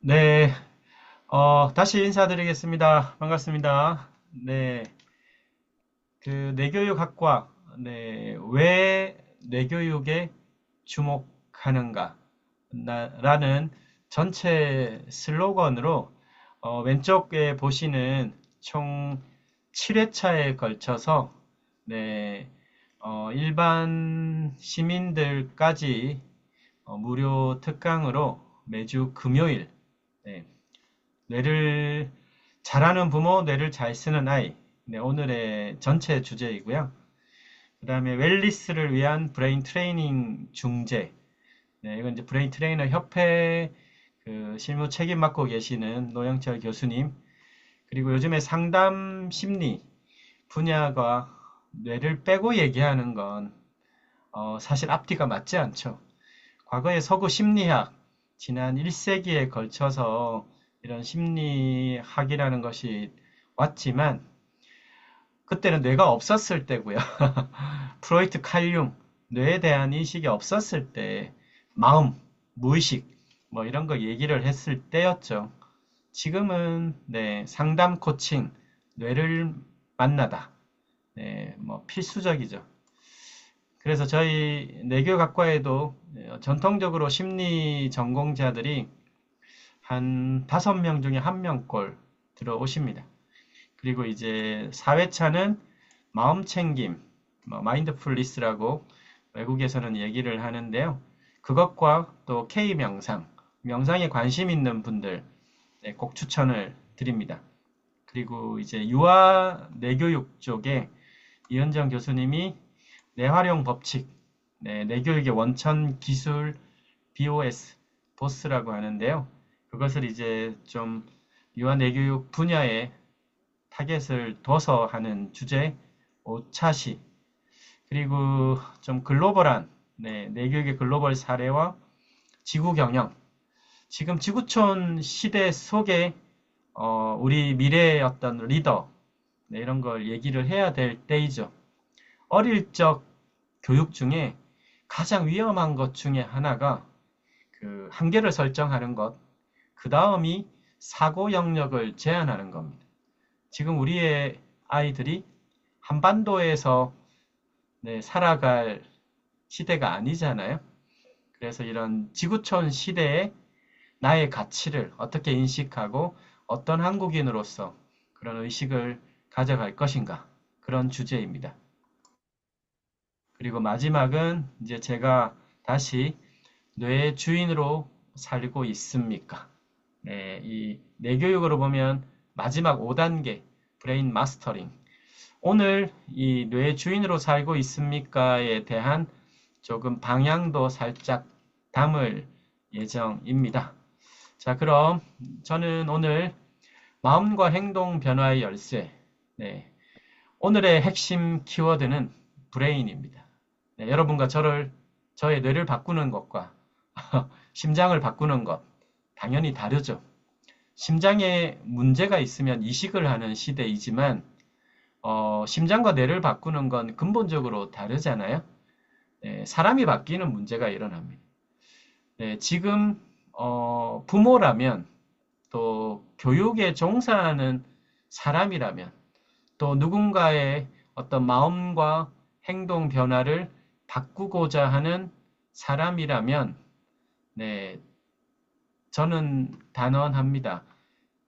네, 다시 인사드리겠습니다. 반갑습니다. 네, 뇌교육학과, 네, 왜 뇌교육에 주목하는가, 라는 전체 슬로건으로, 왼쪽에 보시는 총 7회차에 걸쳐서, 네, 일반 시민들까지 무료 특강으로 매주 금요일, 네, 뇌를 잘하는 부모, 뇌를 잘 쓰는 아이. 네, 오늘의 전체 주제이고요. 그 다음에 웰리스를 위한 브레인 트레이닝 중재. 네, 이건 이제 브레인 트레이너 협회 그 실무 책임 맡고 계시는 노영철 교수님. 그리고 요즘에 상담 심리 분야가 뇌를 빼고 얘기하는 건 사실 앞뒤가 맞지 않죠. 과거의 서구 심리학, 지난 1세기에 걸쳐서 이런 심리학이라는 것이 왔지만, 그때는 뇌가 없었을 때고요. 프로이트 칼륨, 뇌에 대한 인식이 없었을 때, 마음, 무의식, 뭐 이런 거 얘기를 했을 때였죠. 지금은, 네, 상담 코칭, 뇌를 만나다. 네, 뭐 필수적이죠. 그래서 저희 내교학과에도 전통적으로 심리 전공자들이 한 5명 중에 1명꼴 들어오십니다. 그리고 이제 4회차는 마음챙김, 마인드풀리스라고 외국에서는 얘기를 하는데요. 그것과 또 K-명상, 명상에 관심 있는 분들 네, 꼭 추천을 드립니다. 그리고 이제 유아 내교육 쪽에 이현정 교수님이 뇌활용 법칙, 네, 뇌교육의 원천 기술 BOS, 보스라고 하는데요. 그것을 이제 좀 유아 뇌교육 분야에 타겟을 둬서 하는 주제 5차시, 그리고 좀 글로벌한 네, 뇌교육의 글로벌 사례와 지구 경영, 지금 지구촌 시대 속에 우리 미래의 어떤 리더 네, 이런 걸 얘기를 해야 될 때이죠. 어릴 적 교육 중에 가장 위험한 것 중에 하나가 그 한계를 설정하는 것, 그 다음이 사고 영역을 제한하는 겁니다. 지금 우리의 아이들이 한반도에서 네, 살아갈 시대가 아니잖아요. 그래서 이런 지구촌 시대에 나의 가치를 어떻게 인식하고 어떤 한국인으로서 그런 의식을 가져갈 것인가. 그런 주제입니다. 그리고 마지막은 이제 제가 다시 뇌의 주인으로 살고 있습니까? 네, 이 뇌교육으로 보면 마지막 5단계 브레인 마스터링. 오늘 이 뇌의 주인으로 살고 있습니까에 대한 조금 방향도 살짝 담을 예정입니다. 자, 그럼 저는 오늘 마음과 행동 변화의 열쇠. 네, 오늘의 핵심 키워드는 브레인입니다. 네, 여러분과 저의 뇌를 바꾸는 것과 심장을 바꾸는 것, 당연히 다르죠. 심장에 문제가 있으면 이식을 하는 시대이지만, 심장과 뇌를 바꾸는 건 근본적으로 다르잖아요. 네, 사람이 바뀌는 문제가 일어납니다. 네, 지금, 부모라면, 또 교육에 종사하는 사람이라면, 또 누군가의 어떤 마음과 행동 변화를 바꾸고자 하는 사람이라면, 네, 저는 단언합니다.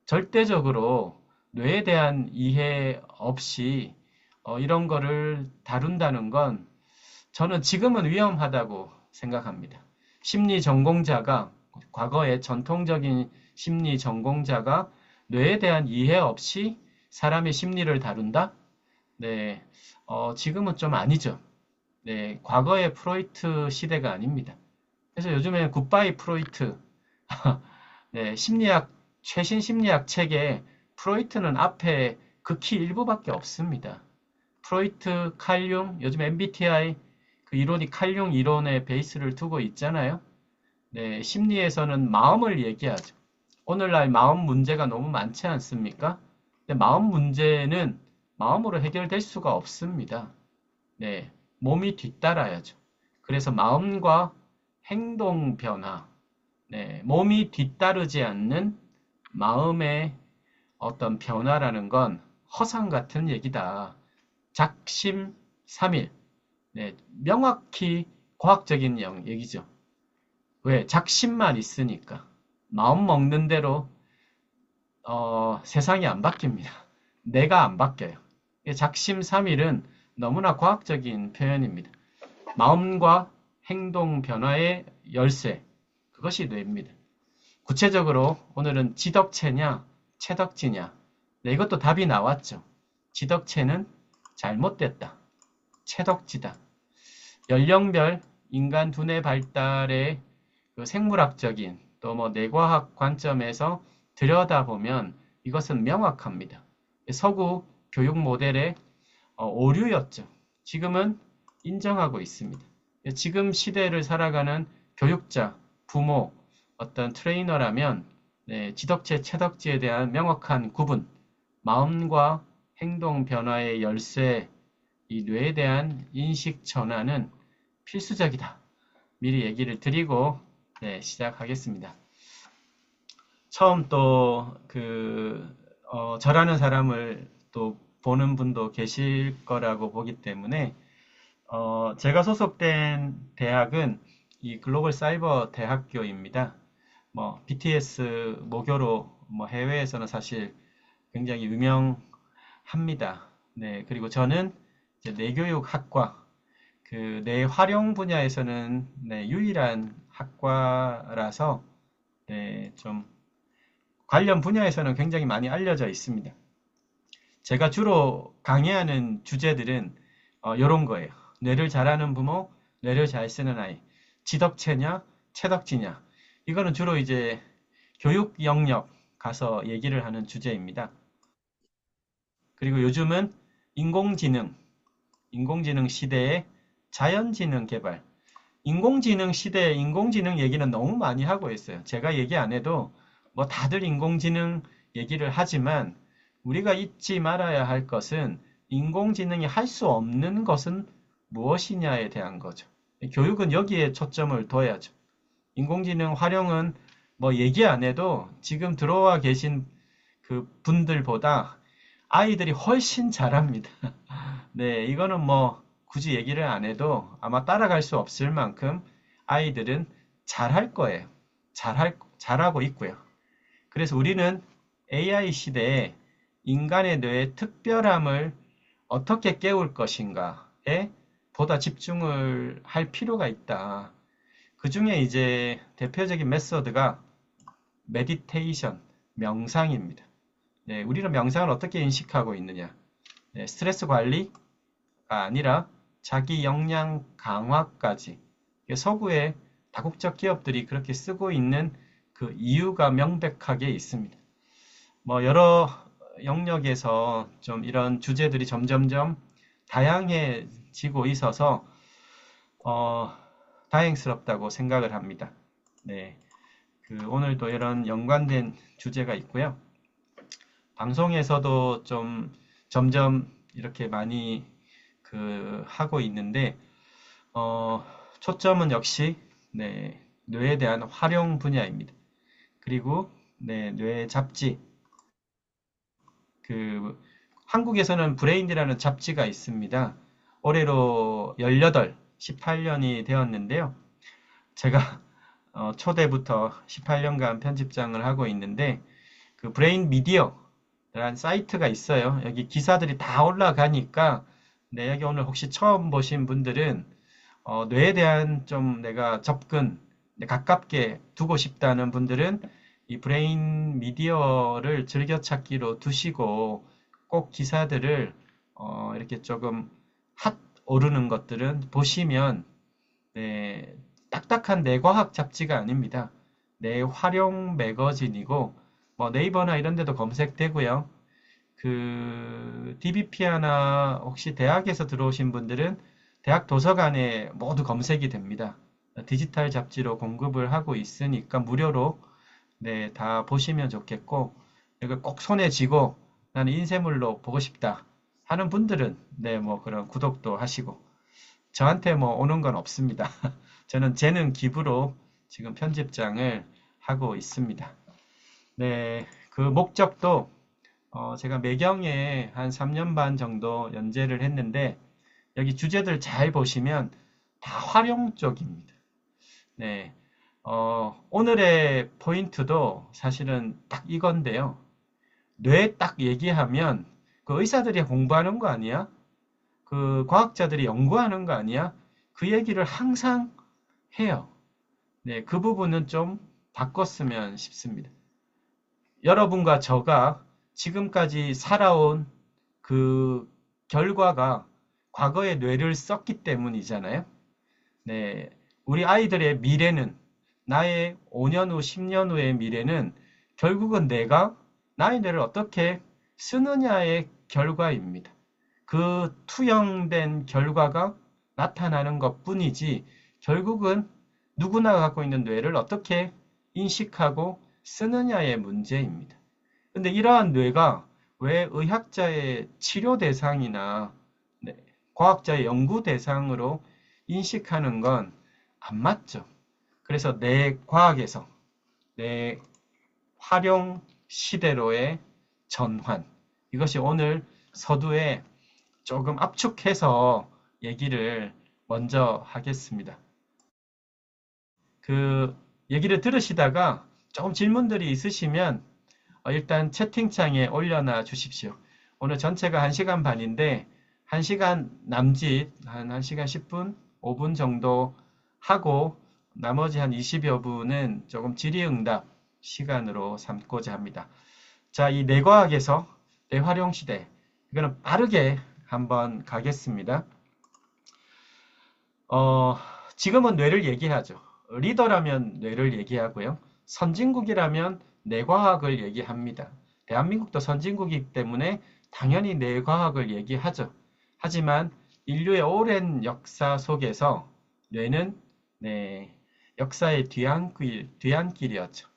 절대적으로 뇌에 대한 이해 없이 이런 거를 다룬다는 건 저는 지금은 위험하다고 생각합니다. 심리 전공자가, 과거의 전통적인 심리 전공자가 뇌에 대한 이해 없이 사람의 심리를 다룬다? 네, 지금은 좀 아니죠. 네, 과거의 프로이트 시대가 아닙니다. 그래서 요즘에 굿바이 프로이트, 네, 최신 심리학 책에 프로이트는 앞에 극히 일부밖에 없습니다. 프로이트, 칼융, 요즘 MBTI 그 이론이 칼융 이론의 베이스를 두고 있잖아요. 네, 심리에서는 마음을 얘기하죠. 오늘날 마음 문제가 너무 많지 않습니까? 근데 마음 문제는 마음으로 해결될 수가 없습니다. 네, 몸이 뒤따라야죠. 그래서 마음과 행동 변화, 네, 몸이 뒤따르지 않는 마음의 어떤 변화라는 건 허상 같은 얘기다. 작심삼일. 네, 명확히 과학적인 얘기죠. 왜? 작심만 있으니까. 마음 먹는 대로 세상이 안 바뀝니다. 내가 안 바뀌어요. 작심삼일은 너무나 과학적인 표현입니다. 마음과 행동 변화의 열쇠. 그것이 뇌입니다. 구체적으로 오늘은 지덕체냐, 체덕지냐. 네, 이것도 답이 나왔죠. 지덕체는 잘못됐다. 체덕지다. 연령별 인간 두뇌 발달의 그 생물학적인 또 뭐 뇌과학 관점에서 들여다보면 이것은 명확합니다. 서구 교육 모델의 오류였죠. 지금은 인정하고 있습니다. 지금 시대를 살아가는 교육자, 부모, 어떤 트레이너라면 네, 지덕체, 체덕지에 대한 명확한 구분, 마음과 행동 변화의 열쇠, 이 뇌에 대한 인식 전환은 필수적이다. 미리 얘기를 드리고 네, 시작하겠습니다. 처음 또 저라는 사람을 또 보는 분도 계실 거라고 보기 때문에 제가 소속된 대학은 이 글로벌 사이버 대학교입니다. 뭐 BTS 모교로 뭐 해외에서는 사실 굉장히 유명합니다. 네, 그리고 저는 이제 뇌교육학과 그 뇌활용 분야에서는 네, 유일한 학과라서 네, 좀 관련 분야에서는 굉장히 많이 알려져 있습니다. 제가 주로 강의하는 주제들은 이런 거예요. 뇌를 잘하는 부모, 뇌를 잘 쓰는 아이, 지덕체냐, 체덕지냐. 이거는 주로 이제 교육 영역 가서 얘기를 하는 주제입니다. 그리고 요즘은 인공지능, 인공지능 시대에 자연지능 개발. 인공지능 시대에 인공지능 얘기는 너무 많이 하고 있어요. 제가 얘기 안 해도 뭐 다들 인공지능 얘기를 하지만 우리가 잊지 말아야 할 것은 인공지능이 할 수 없는 것은 무엇이냐에 대한 거죠. 교육은 여기에 초점을 둬야죠. 인공지능 활용은 뭐 얘기 안 해도 지금 들어와 계신 그 분들보다 아이들이 훨씬 잘합니다. 네, 이거는 뭐 굳이 얘기를 안 해도 아마 따라갈 수 없을 만큼 아이들은 잘할 거예요. 잘하고 있고요. 그래서 우리는 AI 시대에 인간의 뇌의 특별함을 어떻게 깨울 것인가에 보다 집중을 할 필요가 있다. 그 중에 이제 대표적인 메소드가 메디테이션, 명상입니다. 네, 우리는 명상을 어떻게 인식하고 있느냐? 네, 스트레스 관리가 아니라 자기 역량 강화까지 서구의 다국적 기업들이 그렇게 쓰고 있는 그 이유가 명백하게 있습니다. 뭐 여러 영역에서 좀 이런 주제들이 점점점 다양해지고 있어서 어, 다행스럽다고 생각을 합니다. 네, 오늘도 이런 연관된 주제가 있고요. 방송에서도 좀 점점 이렇게 많이 하고 있는데 어, 초점은 역시 네, 뇌에 대한 활용 분야입니다. 그리고 네, 뇌 잡지 한국에서는 브레인이라는 잡지가 있습니다. 올해로 18, 18년이 되었는데요. 제가 초대부터 18년간 편집장을 하고 있는데 그 브레인 미디어라는 사이트가 있어요. 여기 기사들이 다 올라가니까 네, 여기 오늘 혹시 처음 보신 분들은 뇌에 대한 좀 내가 접근 가깝게 두고 싶다는 분들은 이 브레인 미디어를 즐겨찾기로 두시고 꼭 기사들을 이렇게 조금 핫 오르는 것들은 보시면 네, 딱딱한 뇌과학 잡지가 아닙니다. 뇌활용 매거진이고 뭐 네이버나 이런 데도 검색되고요. DBP나 혹시 대학에서 들어오신 분들은 대학 도서관에 모두 검색이 됩니다. 디지털 잡지로 공급을 하고 있으니까 무료로 네, 다 보시면 좋겠고 이거 꼭 손에 쥐고 나는 인쇄물로 보고 싶다 하는 분들은 네, 뭐 그런 구독도 하시고 저한테 뭐 오는 건 없습니다. 저는 재능 기부로 지금 편집장을 하고 있습니다. 네, 그 목적도 제가 매경에 한 3년 반 정도 연재를 했는데 여기 주제들 잘 보시면 다 활용 쪽입니다. 네, 오늘의 포인트도 사실은 딱 이건데요. 뇌 딱 얘기하면 그 의사들이 공부하는 거 아니야? 그 과학자들이 연구하는 거 아니야? 그 얘기를 항상 해요. 네, 그 부분은 좀 바꿨으면 싶습니다. 여러분과 저가 지금까지 살아온 그 결과가 과거의 뇌를 썼기 때문이잖아요. 네, 우리 아이들의 미래는 나의 5년 후, 10년 후의 미래는 결국은 내가 나의 뇌를 어떻게 쓰느냐의 결과입니다. 그 투영된 결과가 나타나는 것뿐이지 결국은 누구나 갖고 있는 뇌를 어떻게 인식하고 쓰느냐의 문제입니다. 근데 이러한 뇌가 왜 의학자의 치료 대상이나 과학자의 연구 대상으로 인식하는 건 안 맞죠. 그래서 뇌 과학에서 뇌 활용 시대로의 전환, 이것이 오늘 서두에 조금 압축해서 얘기를 먼저 하겠습니다. 그 얘기를 들으시다가 조금 질문들이 있으시면 일단 채팅창에 올려놔 주십시오. 오늘 전체가 1시간 반인데 1시간 남짓 한 1시간 10분, 5분 정도 하고 나머지 한 20여 분은 조금 질의응답 시간으로 삼고자 합니다. 자, 이 뇌과학에서 뇌활용 시대, 이거는 빠르게 한번 가겠습니다. 지금은 뇌를 얘기하죠. 리더라면 뇌를 얘기하고요. 선진국이라면 뇌과학을 얘기합니다. 대한민국도 선진국이기 때문에 당연히 뇌과학을 얘기하죠. 하지만 인류의 오랜 역사 속에서 뇌는 역사의 뒤안길이었죠.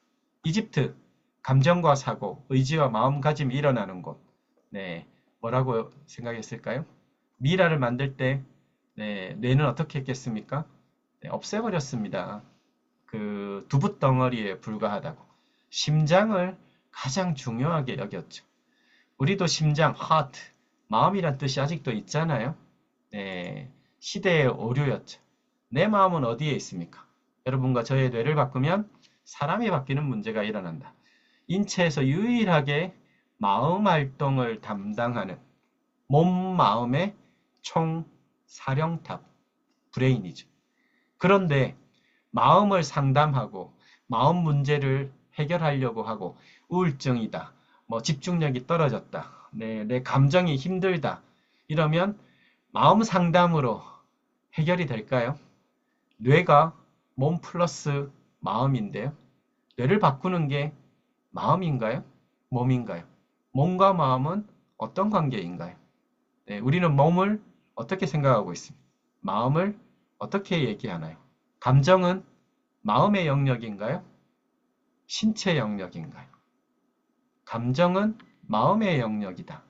이집트, 감정과 사고, 의지와 마음가짐이 일어나는 곳. 뭐라고 생각했을까요? 미라를 만들 때 뇌는 어떻게 했겠습니까? 없애버렸습니다. 그 두붓덩어리에 불과하다고. 심장을 가장 중요하게 여겼죠. 우리도 심장, heart, 마음이란 뜻이 아직도 있잖아요. 시대의 오류였죠. 내 마음은 어디에 있습니까? 여러분과 저의 뇌를 바꾸면 사람이 바뀌는 문제가 일어난다. 인체에서 유일하게 마음 활동을 담당하는 몸, 마음의 총 사령탑, 브레인이죠. 그런데 마음을 상담하고 마음 문제를 해결하려고 하고 우울증이다, 뭐 집중력이 떨어졌다, 내 감정이 힘들다 이러면 마음 상담으로 해결이 될까요? 뇌가 몸 플러스 마음인데요. 뇌를 바꾸는 게 마음인가요? 몸인가요? 몸과 마음은 어떤 관계인가요? 우리는 몸을 어떻게 생각하고 있습니까? 마음을 어떻게 얘기하나요? 감정은 마음의 영역인가요? 신체 영역인가요? 감정은 마음의 영역이다.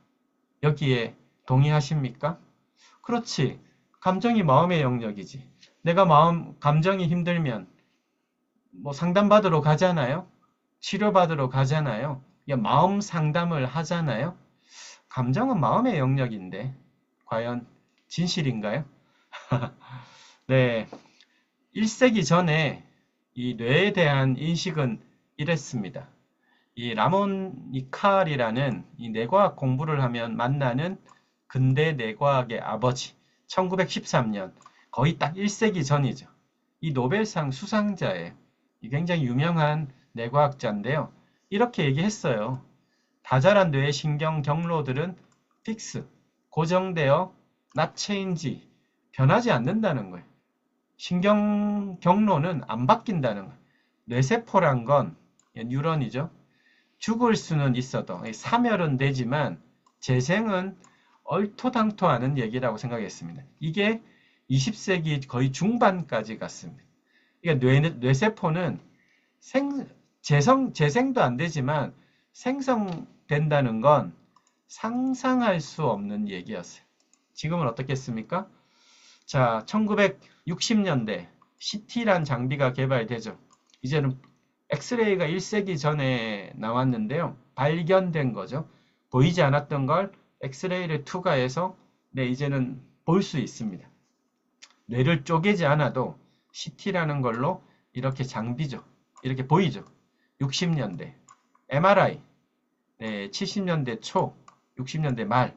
여기에 동의하십니까? 그렇지. 감정이 마음의 영역이지. 내가 감정이 힘들면 뭐 상담받으러 가잖아요. 치료받으러 가잖아요. 마음 상담을 하잖아요. 감정은 마음의 영역인데 과연 진실인가요? 네, 1세기 전에 이 뇌에 대한 인식은 이랬습니다. 이 라몬 이칼이라는 이 뇌과학 공부를 하면 만나는 근대 뇌과학의 아버지, 1913년, 거의 딱 1세기 전이죠. 이 노벨상 수상자예요. 이 굉장히 유명한 뇌과학자인데요. 이렇게 얘기했어요. 다자란 뇌의 신경 경로들은 픽스, 고정되어 not change, 변하지 않는다는 거예요. 신경 경로는 안 바뀐다는 거예요. 뇌세포란 건 뉴런이죠. 죽을 수는 있어도 사멸은 되지만 재생은 얼토당토하는 얘기라고 생각했습니다. 이게 20세기 거의 중반까지 갔습니다. 그러니까 뇌세포는 재생도 안 되지만 생성된다는 건 상상할 수 없는 얘기였어요. 지금은 어떻겠습니까? 자, 1960년대 CT란 장비가 개발되죠. 이제는 엑스레이가 1세기 전에 나왔는데요. 발견된 거죠. 보이지 않았던 걸 엑스레이를 투과해서 네, 이제는 볼 수 있습니다. 뇌를 쪼개지 않아도 CT라는 걸로 이렇게 장비죠. 이렇게 보이죠. 60년대 MRI, 네, 70년대 초, 60년대 말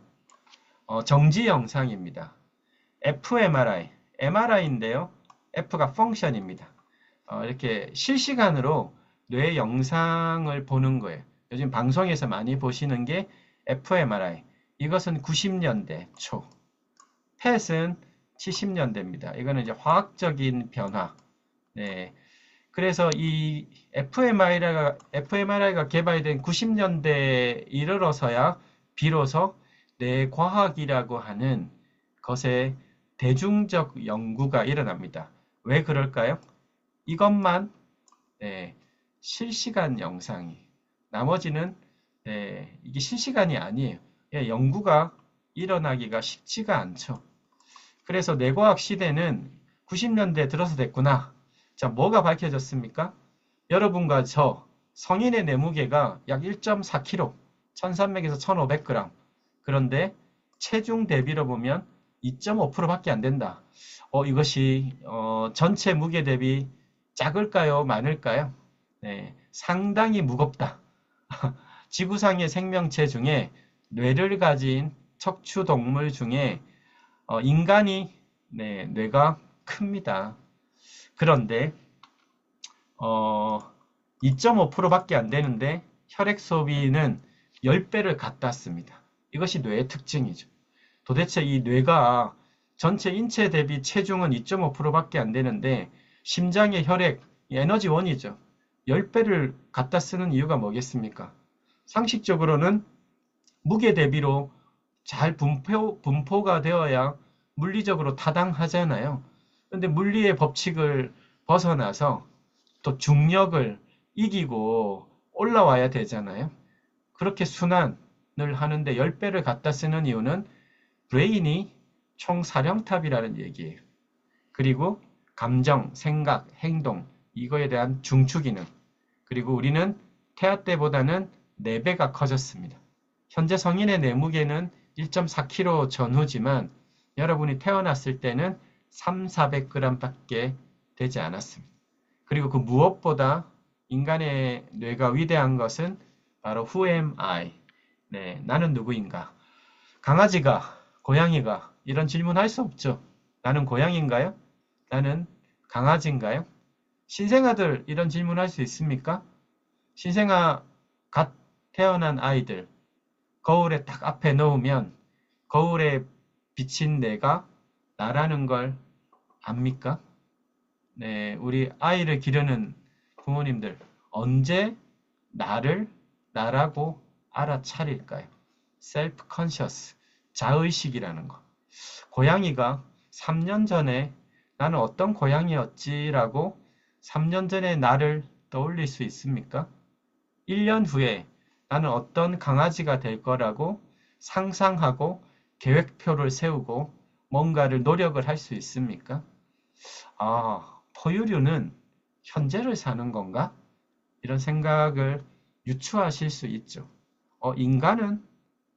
정지 영상입니다. fMRI, MRI인데요. F가 펑션입니다. 이렇게 실시간으로 뇌 영상을 보는 거예요. 요즘 방송에서 많이 보시는 게 fMRI. 이것은 90년대 초. 펫은 70년대입니다. 이거는 이제 화학적인 변화. 네. 그래서 이 fMRI가 개발된 90년대에 이르러서야 비로소 뇌과학이라고 하는 것에 대중적 연구가 일어납니다. 왜 그럴까요? 이것만 네, 실시간 영상이 나머지는 네, 이게 실시간이 아니에요. 연구가 일어나기가 쉽지가 않죠. 그래서 뇌과학 시대는 90년대 들어서 됐구나. 자, 뭐가 밝혀졌습니까? 여러분과 저 성인의 뇌무게가 약 1.4kg, 1300에서 1500g. 그런데 체중 대비로 보면 2.5%밖에 안 된다. 이것이 전체 무게 대비 작을까요? 많을까요? 네, 상당히 무겁다. 지구상의 생명체 중에 뇌를 가진 척추동물 중에 인간이 네, 뇌가 큽니다. 그런데 2.5%밖에 안 되는데 혈액 소비는 10배를 갖다 씁니다. 이것이 뇌의 특징이죠. 도대체 이 뇌가 전체 인체 대비 체중은 2.5%밖에 안 되는데 심장의 혈액, 에너지원이죠. 10배를 갖다 쓰는 이유가 뭐겠습니까? 상식적으로는 무게 대비로 잘 분포가 되어야 물리적으로 타당하잖아요. 그런데 물리의 법칙을 벗어나서 또 중력을 이기고 올라와야 되잖아요. 그렇게 순환을 하는데 10배를 갖다 쓰는 이유는 브레인이 총사령탑이라는 얘기예요. 그리고 감정, 생각, 행동 이거에 대한 중추기능 그리고 우리는 태아 때보다는 4배가 커졌습니다. 현재 성인의 뇌무게는 1.4kg 전후지만 여러분이 태어났을 때는 300-400g 밖에 되지 않았습니다. 그리고 그 무엇보다 인간의 뇌가 위대한 것은 바로 Who am I? 네, 나는 누구인가? 강아지가, 고양이가 이런 질문할 수 없죠. 나는 고양이인가요? 나는 강아지인가요? 신생아들 이런 질문할 수 있습니까? 신생아 갓 태어난 아이들 거울에 딱 앞에 놓으면 거울에 비친 내가 나라는 걸 압니까? 네, 우리 아이를 기르는 부모님들 언제 나를 나라고 알아차릴까요? self-conscious, 자의식이라는 거. 고양이가 3년 전에 나는 어떤 고양이였지라고 3년 전에 나를 떠올릴 수 있습니까? 1년 후에 나는 어떤 강아지가 될 거라고 상상하고 계획표를 세우고 뭔가를 노력을 할 수 있습니까? 아, 포유류는 현재를 사는 건가? 이런 생각을 유추하실 수 있죠. 인간은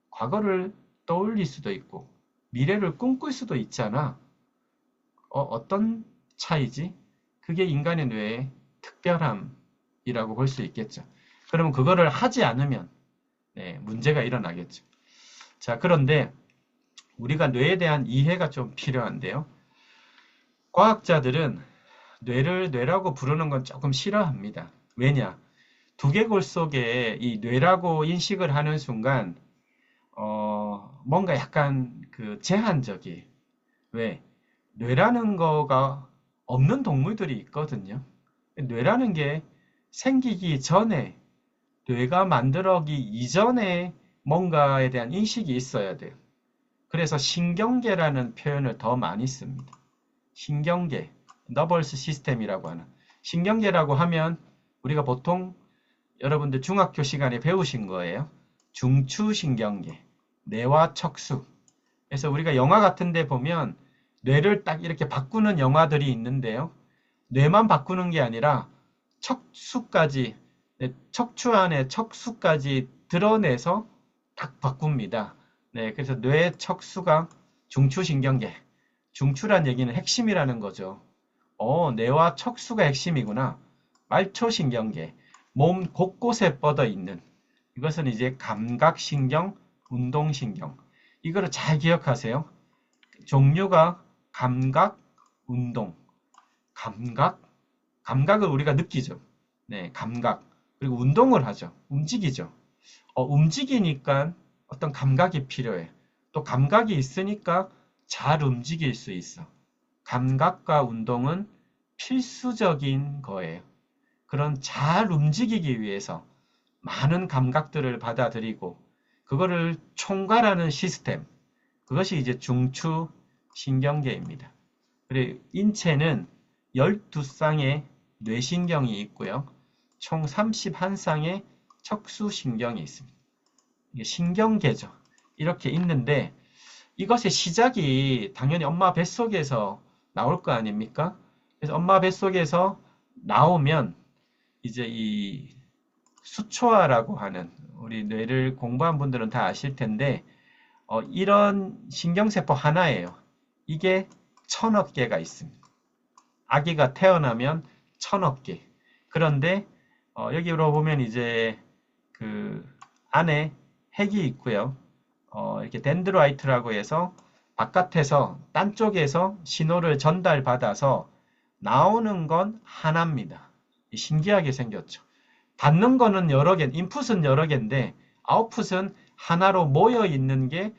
과거를 떠올릴 수도 있고 미래를 꿈꿀 수도 있잖아. 어떤 차이지? 그게 인간의 뇌의 특별함이라고 볼 수 있겠죠. 그러면 그거를 하지 않으면 네, 문제가 일어나겠죠. 자, 그런데 우리가 뇌에 대한 이해가 좀 필요한데요. 과학자들은 뇌를 뇌라고 부르는 건 조금 싫어합니다. 왜냐? 두개골 속에 이 뇌라고 인식을 하는 순간 뭔가 약간 그 제한적이에요. 왜? 뇌라는 거가 없는 동물들이 있거든요. 뇌라는 게 생기기 전에 뇌가 만들어기 이전에 뭔가에 대한 인식이 있어야 돼요. 그래서 신경계라는 표현을 더 많이 씁니다. 신경계, 너버스 시스템이라고 하는 신경계라고 하면 우리가 보통 여러분들 중학교 시간에 배우신 거예요. 중추신경계, 뇌와 척수. 그래서 우리가 영화 같은 데 보면 뇌를 딱 이렇게 바꾸는 영화들이 있는데요. 뇌만 바꾸는 게 아니라 척수까지, 네, 척추 안에 척수까지 드러내서 딱 바꿉니다. 네, 그래서 뇌 척수가 중추신경계. 중추란 얘기는 핵심이라는 거죠. 뇌와 척수가 핵심이구나. 말초신경계. 몸 곳곳에 뻗어 있는. 이것은 이제 감각신경, 운동신경. 이거를 잘 기억하세요. 종류가 감각, 운동. 감각을 우리가 느끼죠. 네, 감각. 그리고 운동을 하죠. 움직이죠. 움직이니까 어떤 감각이 필요해. 또 감각이 있으니까 잘 움직일 수 있어. 감각과 운동은 필수적인 거예요. 그런 잘 움직이기 위해서 많은 감각들을 받아들이고 그거를 총괄하는 시스템. 그것이 이제 중추 신경계입니다. 그리고 인체는 12쌍의 뇌신경이 있고요. 총 31쌍의 척수신경이 있습니다. 이게 신경계죠. 이렇게 있는데 이것의 시작이 당연히 엄마 뱃속에서 나올 거 아닙니까? 그래서 엄마 뱃속에서 나오면 이제 이 수초화라고 하는 우리 뇌를 공부한 분들은 다 아실 텐데 이런 신경세포 하나예요. 이게 1000억 개가 있습니다. 아기가 태어나면 1000억 개. 그런데 여기로 보면 이제 그 안에 핵이 있고요. 이렇게 덴드라이트라고 해서 바깥에서 딴 쪽에서 신호를 전달받아서 나오는 건 하나입니다. 신기하게 생겼죠. 받는 거는 여러 개, 인풋은 여러 개인데 아웃풋은 하나로 모여 있는 게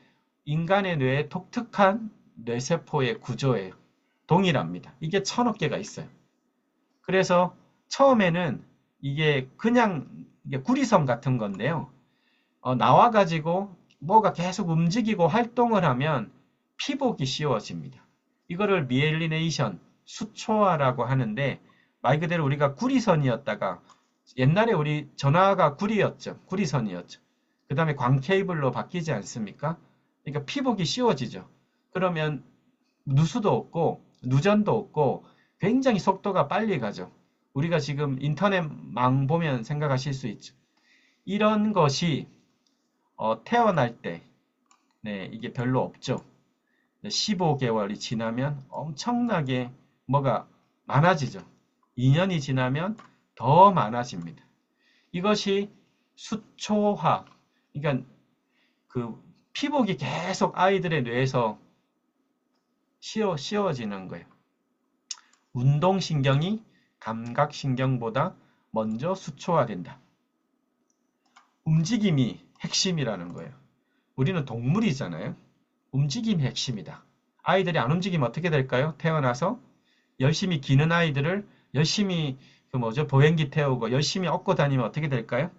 인간의 뇌의 독특한 뇌세포의 구조예요. 동일합니다. 이게 1000억 개가 있어요. 그래서 처음에는 이게 그냥 구리선 같은 건데요. 나와가지고 뭐가 계속 움직이고 활동을 하면 피보기 쉬워집니다. 이거를 미엘리네이션, 수초화라고 하는데 말 그대로 우리가 구리선이었다가 옛날에 우리 전화가 구리였죠. 구리선이었죠. 그 다음에 광케이블로 바뀌지 않습니까? 그러니까 피보기 쉬워지죠. 그러면 누수도 없고 누전도 없고 굉장히 속도가 빨리 가죠. 우리가 지금 인터넷망 보면 생각하실 수 있죠. 이런 것이 태어날 때 네, 이게 별로 없죠. 15개월이 지나면 엄청나게 뭐가 많아지죠. 2년이 지나면 더 많아집니다. 이것이 수초화, 그러니까 그 피복이 계속 아이들의 뇌에서 씌워지는 거예요. 운동신경이 감각신경보다 먼저 수초화된다. 움직임이 핵심이라는 거예요. 우리는 동물이잖아요. 움직임이 핵심이다. 아이들이 안 움직이면 어떻게 될까요? 태어나서 열심히 기는 아이들을 열심히 보행기 태우고 열심히 업고 다니면 어떻게 될까요?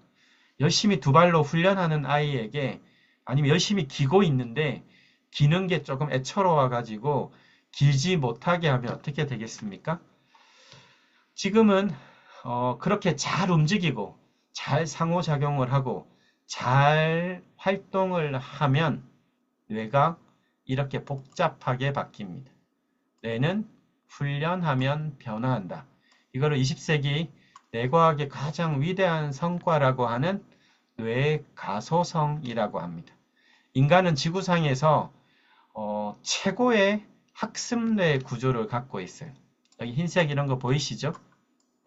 열심히 두 발로 훈련하는 아이에게 아니면 열심히 기고 있는데 기는 게 조금 애처로워 가지고 길지 못하게 하면 어떻게 되겠습니까? 지금은 그렇게 잘 움직이고 잘 상호작용을 하고 잘 활동을 하면 뇌가 이렇게 복잡하게 바뀝니다. 뇌는 훈련하면 변화한다. 이거를 20세기 뇌과학의 가장 위대한 성과라고 하는 뇌가소성이라고 합니다. 인간은 지구상에서 최고의 학습뇌 구조를 갖고 있어요. 여기 흰색 이런 거 보이시죠?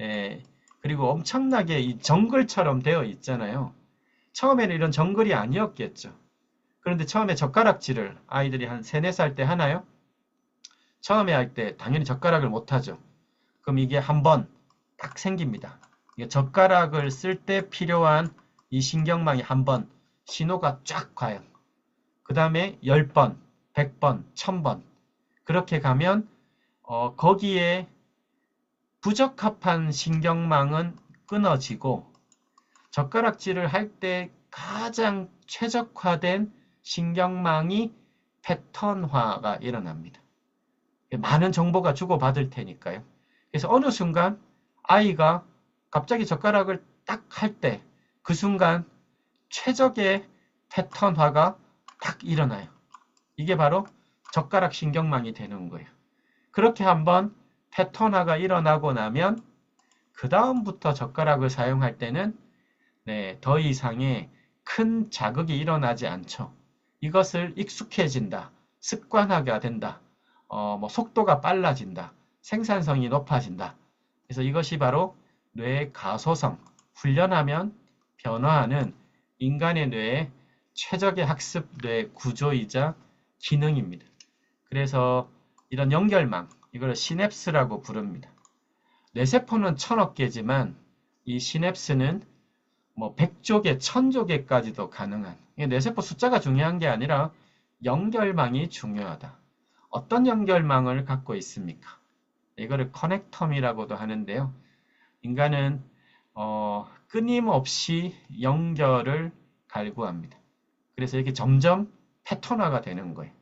예, 그리고 엄청나게 이 정글처럼 되어 있잖아요. 처음에는 이런 정글이 아니었겠죠. 그런데 처음에 젓가락질을 아이들이 한 3, 4살 때 하나요? 처음에 할 때 당연히 젓가락을 못 하죠. 그럼 이게 한번 딱 생깁니다. 이게 젓가락을 쓸 때 필요한 이 신경망이 한번 신호가 쫙 가요. 그 다음에 10번, 100번, 1000번 그렇게 가면 거기에 부적합한 신경망은 끊어지고 젓가락질을 할 때 가장 최적화된 신경망이 패턴화가 일어납니다. 많은 정보가 주고받을 테니까요. 그래서 어느 순간 아이가 갑자기 젓가락을 딱 할 때 그 순간 최적의 패턴화가 딱 일어나요. 이게 바로 젓가락 신경망이 되는 거예요. 그렇게 한번 패턴화가 일어나고 나면 그 다음부터 젓가락을 사용할 때는 더 이상의 큰 자극이 일어나지 않죠. 이것을 익숙해진다, 습관화가 된다, 뭐 속도가 빨라진다, 생산성이 높아진다. 그래서 이것이 바로 뇌의 가소성, 훈련하면 변화하는 인간의 뇌의 최적의 학습 뇌 구조이자 기능입니다. 그래서 이런 연결망, 이걸 시냅스라고 부릅니다. 뇌세포는 1000억 개지만 이 시냅스는 뭐 100조 개, 1000조 개까지도 가능한, 뇌세포 숫자가 중요한 게 아니라 연결망이 중요하다. 어떤 연결망을 갖고 있습니까? 이거를 커넥텀이라고도 하는데요. 인간은 끊임없이 연결을 갈구합니다. 그래서 이렇게 점점 패턴화가 되는 거예요.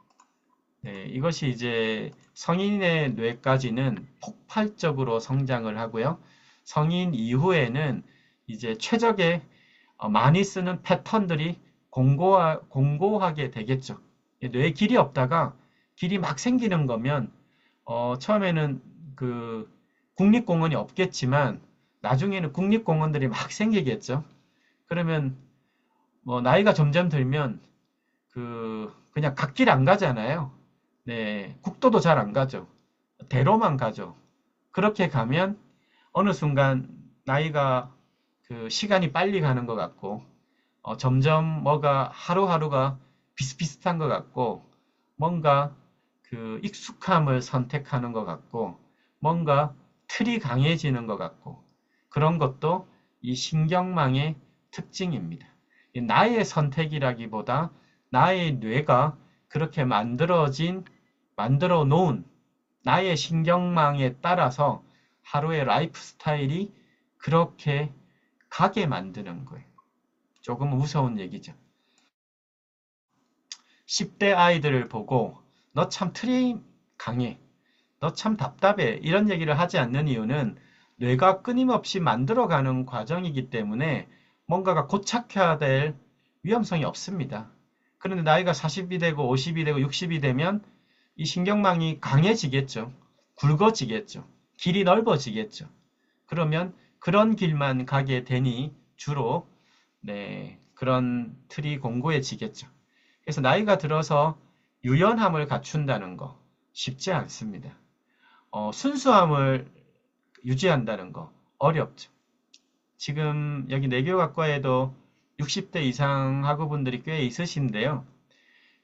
이것이 이제 성인의 뇌까지는 폭발적으로 성장을 하고요. 성인 이후에는 이제 최적의 많이 쓰는 패턴들이 공고하게 되겠죠. 뇌에 길이 없다가 길이 막 생기는 거면 처음에는 그 국립공원이 없겠지만 나중에는 국립공원들이 막 생기겠죠. 그러면 뭐 나이가 점점 들면 그냥 갓길 안 가잖아요. 국도도 잘 안 가죠. 대로만 가죠. 그렇게 가면 어느 순간 나이가 시간이 빨리 가는 것 같고 점점 뭐가 하루하루가 비슷비슷한 것 같고 뭔가 익숙함을 선택하는 것 같고 뭔가 틀이 강해지는 것 같고 그런 것도 이 신경망의 특징입니다. 나의 선택이라기보다 나의 뇌가 그렇게 만들어 놓은 나의 신경망에 따라서 하루의 라이프 스타일이 그렇게 가게 만드는 거예요. 조금 무서운 얘기죠. 10대 아이들을 보고 너 참 틀이 강해, 너 참 답답해 이런 얘기를 하지 않는 이유는 뇌가 끊임없이 만들어가는 과정이기 때문에 뭔가가 고착해야 될 위험성이 없습니다. 그런데 나이가 40이 되고 50이 되고 60이 되면 이 신경망이 강해지겠죠. 굵어지겠죠. 길이 넓어지겠죠. 그러면 그런 길만 가게 되니 주로 그런 틀이 공고해지겠죠. 그래서 나이가 들어서 유연함을 갖춘다는 거 쉽지 않습니다. 순수함을 유지한다는 거 어렵죠. 지금 여기 내교학과에도 60대 이상 학우분들이 꽤 있으신데요.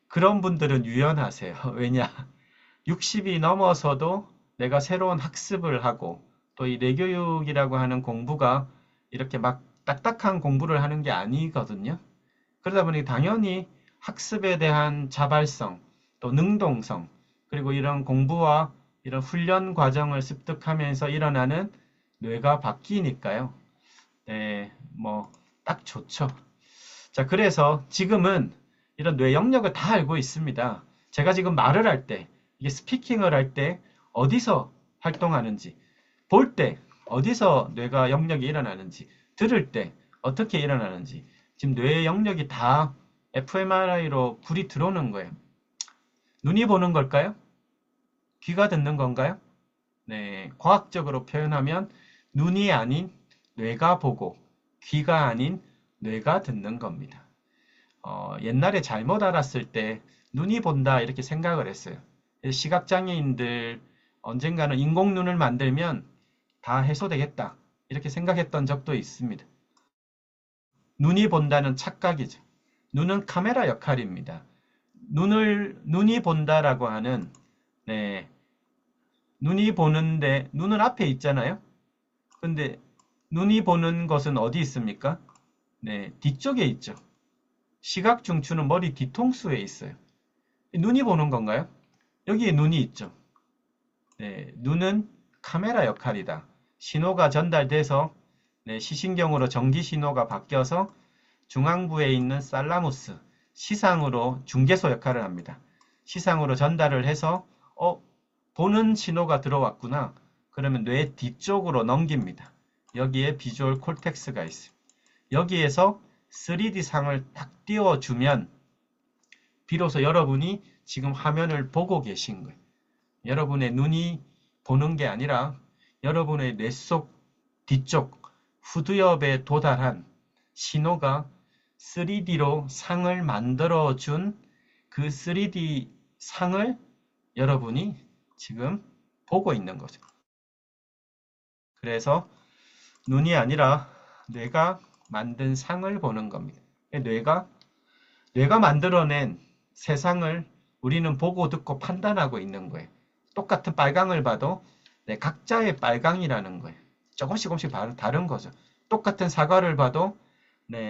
그런 분들은 유연하세요. 왜냐? 60이 넘어서도 내가 새로운 학습을 하고 또 이 뇌교육이라고 하는 공부가 이렇게 막 딱딱한 공부를 하는 게 아니거든요. 그러다 보니 당연히 학습에 대한 자발성, 또 능동성, 그리고 이런 공부와 이런 훈련 과정을 습득하면서 일어나는 뇌가 바뀌니까요. 뭐 딱 좋죠. 자, 그래서 지금은 이런 뇌 영역을 다 알고 있습니다. 제가 지금 말을 할 때, 이게 스피킹을 할 때 어디서 활동하는지, 볼 때 어디서 뇌가 영역이 일어나는지, 들을 때 어떻게 일어나는지, 지금 뇌의 영역이 다 fMRI로 불이 들어오는 거예요. 눈이 보는 걸까요? 귀가 듣는 건가요? 과학적으로 표현하면 눈이 아닌 뇌가 보고 귀가 아닌 뇌가 듣는 겁니다. 옛날에 잘못 알았을 때 눈이 본다 이렇게 생각을 했어요. 시각장애인들 언젠가는 인공눈을 만들면 다 해소되겠다 이렇게 생각했던 적도 있습니다. 눈이 본다는 착각이죠. 눈은 카메라 역할입니다. 눈이 본다라고 하는 눈이 보는데 눈은 앞에 있잖아요. 근데 눈이 보는 것은 어디 있습니까? 뒤쪽에 있죠. 시각 중추는 머리 뒤통수에 있어요. 눈이 보는 건가요? 여기에 눈이 있죠. 눈은 카메라 역할이다. 신호가 전달돼서 시신경으로 전기 신호가 바뀌어서 중앙부에 있는 살라무스, 시상으로 중개소 역할을 합니다. 시상으로 전달을 해서 보는 신호가 들어왔구나. 그러면 뇌 뒤쪽으로 넘깁니다. 여기에 비주얼 콜텍스가 있어요. 여기에서 3D 상을 딱 띄워주면 비로소 여러분이 지금 화면을 보고 계신 거예요. 여러분의 눈이 보는 게 아니라 여러분의 뇌 속 뒤쪽 후두엽에 도달한 신호가 3D로 상을 만들어준 그 3D 상을 여러분이 지금 보고 있는 거죠. 그래서 눈이 아니라 뇌가 만든 상을 보는 겁니다. 뇌가 만들어낸 세상을 우리는 보고 듣고 판단하고 있는 거예요. 똑같은 빨강을 봐도 각자의 빨강이라는 거예요. 조금씩 다른 거죠. 똑같은 사과를 봐도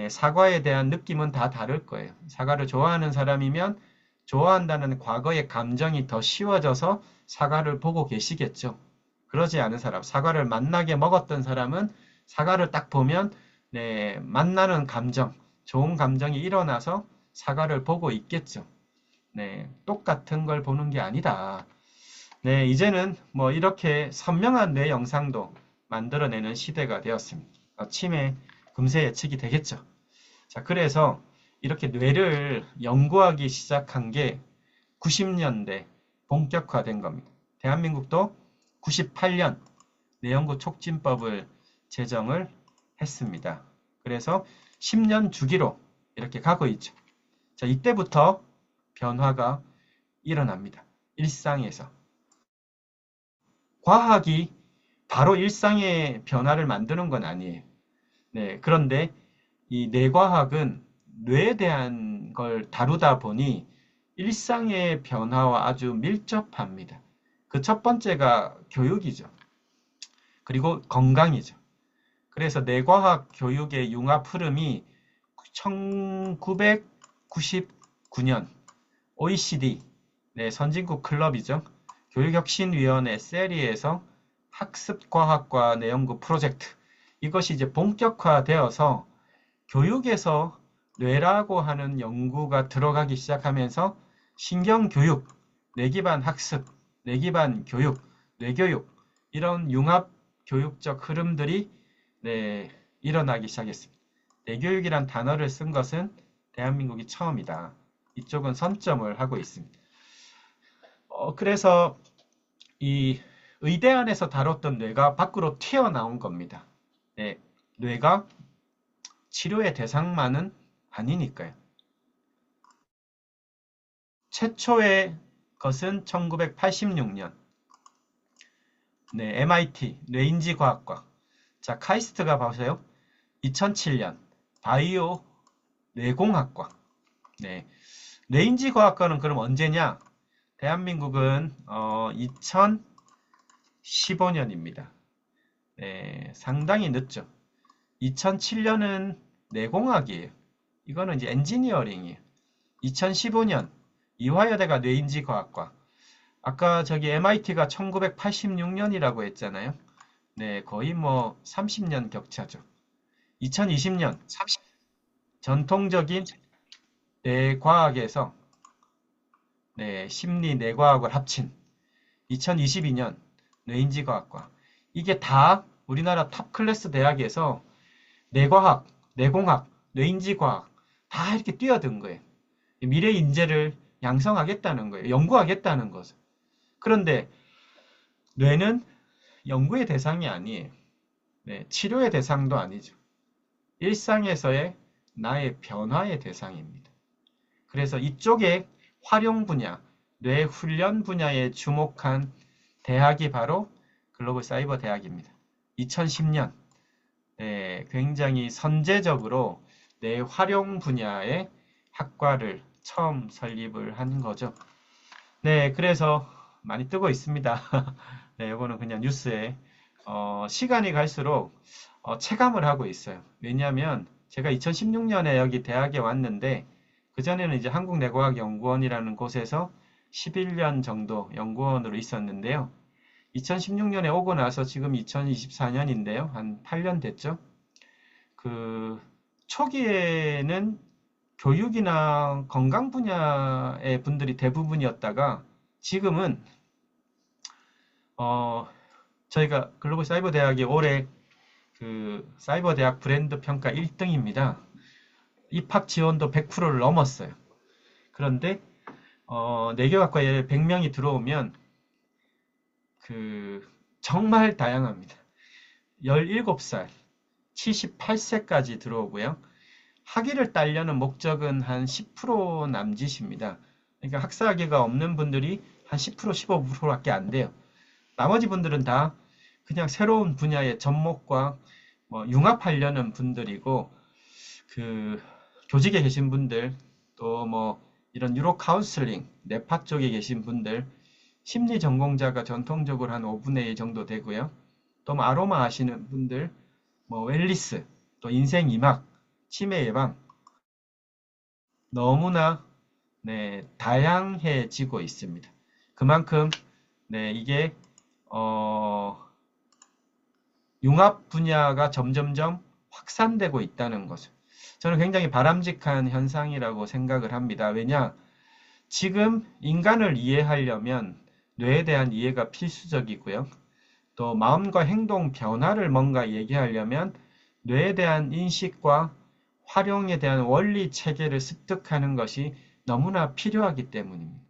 사과에 대한 느낌은 다 다를 거예요. 사과를 좋아하는 사람이면 좋아한다는 과거의 감정이 더 쉬워져서 사과를 보고 계시겠죠. 그러지 않은 사람, 사과를 맛나게 먹었던 사람은 사과를 딱 보면 맛나는 감정, 좋은 감정이 일어나서 사과를 보고 있겠죠. 똑같은 걸 보는 게 아니다. 이제는 뭐 이렇게 선명한 뇌 영상도 만들어내는 시대가 되었습니다. 치매, 금세 예측이 되겠죠. 자, 그래서 이렇게 뇌를 연구하기 시작한 게 90년대 본격화된 겁니다. 대한민국도 98년 뇌연구 촉진법을 제정을 했습니다. 그래서 10년 주기로 이렇게 가고 있죠. 자, 이때부터 변화가 일어납니다. 일상에서. 과학이 바로 일상의 변화를 만드는 건 아니에요. 그런데 이 뇌과학은 뇌에 대한 걸 다루다 보니 일상의 변화와 아주 밀접합니다. 그 첫 번째가 교육이죠. 그리고 건강이죠. 그래서 뇌과학 교육의 융합 흐름이 1999년 OECD, 선진국 클럽이죠. 교육혁신위원회 세리에서 학습과학과 뇌연구 프로젝트, 이것이 이제 본격화되어서 교육에서 뇌라고 하는 연구가 들어가기 시작하면서 신경교육, 뇌기반 학습, 뇌기반 교육, 뇌교육, 이런 융합 교육적 흐름들이 일어나기 시작했습니다. 뇌교육이란 단어를 쓴 것은 대한민국이 처음이다. 이쪽은 선점을 하고 있습니다. 그래서 이 의대 안에서 다뤘던 뇌가 밖으로 튀어나온 겁니다. 뇌가 치료의 대상만은 아니니까요. 최초의 것은 1986년 MIT 뇌인지과학과. 자, 카이스트가 보세요. 2007년 바이오 뇌공학과. 뇌인지과학과는 그럼 언제냐? 대한민국은 2015년입니다. 상당히 늦죠. 2007년은 뇌공학이에요. 이거는 이제 엔지니어링이에요. 2015년 이화여대가 뇌인지과학과. 아까 저기 MIT가 1986년이라고 했잖아요. 거의 뭐 30년 격차죠. 2020년 전통적인 뇌과학에서 심리 뇌과학을 합친 2022년 뇌인지과학과. 이게 다 우리나라 탑 클래스 대학에서 뇌과학, 뇌공학, 뇌인지과학 다 이렇게 뛰어든 거예요. 미래 인재를 양성하겠다는 거예요. 연구하겠다는 거죠. 그런데 뇌는 연구의 대상이 아니에요. 치료의 대상도 아니죠. 일상에서의 나의 변화의 대상입니다. 그래서 이쪽에 활용 분야, 뇌 훈련 분야에 주목한 대학이 바로 글로벌 사이버 대학입니다. 2010년 굉장히 선제적으로 뇌 활용 분야의 학과를 처음 설립을 한 거죠. 그래서 많이 뜨고 있습니다. 이거는 그냥 뉴스에 시간이 갈수록 체감을 하고 있어요. 왜냐하면 제가 2016년에 여기 대학에 왔는데 그전에는 이제 한국뇌과학연구원이라는 곳에서 11년 정도 연구원으로 있었는데요. 2016년에 오고 나서 지금 2024년인데요. 한 8년 됐죠. 그 초기에는 교육이나 건강 분야의 분들이 대부분이었다가 지금은 저희가 글로벌 사이버 대학이 올해 그 사이버 대학 브랜드 평가 1등입니다. 입학 지원도 100%를 넘었어요. 그런데 내교학과에 100명이 들어오면 정말 다양합니다. 17살, 78세까지 들어오고요. 학위를 따려는 목적은 한 10% 남짓입니다. 그러니까 학사학위가 없는 분들이 한 10%, 15%밖에 안 돼요. 나머지 분들은 다 그냥 새로운 분야의 접목과 뭐 융합하려는 분들이고, 그 교직에 계신 분들, 또 뭐 이런 유로 카운슬링, 뇌파 쪽에 계신 분들, 심리 전공자가 전통적으로 한 5분의 1 정도 되고요. 또 뭐 아로마 하시는 분들, 뭐 웰리스, 또 인생 이막, 치매 예방, 너무나 네, 다양해지고 있습니다. 그만큼 네, 이게 융합 분야가 점점점 확산되고 있다는 거죠. 저는 굉장히 바람직한 현상이라고 생각을 합니다. 왜냐? 지금 인간을 이해하려면 뇌에 대한 이해가 필수적이고요. 또 마음과 행동 변화를 뭔가 얘기하려면 뇌에 대한 인식과 활용에 대한 원리 체계를 습득하는 것이 너무나 필요하기 때문입니다.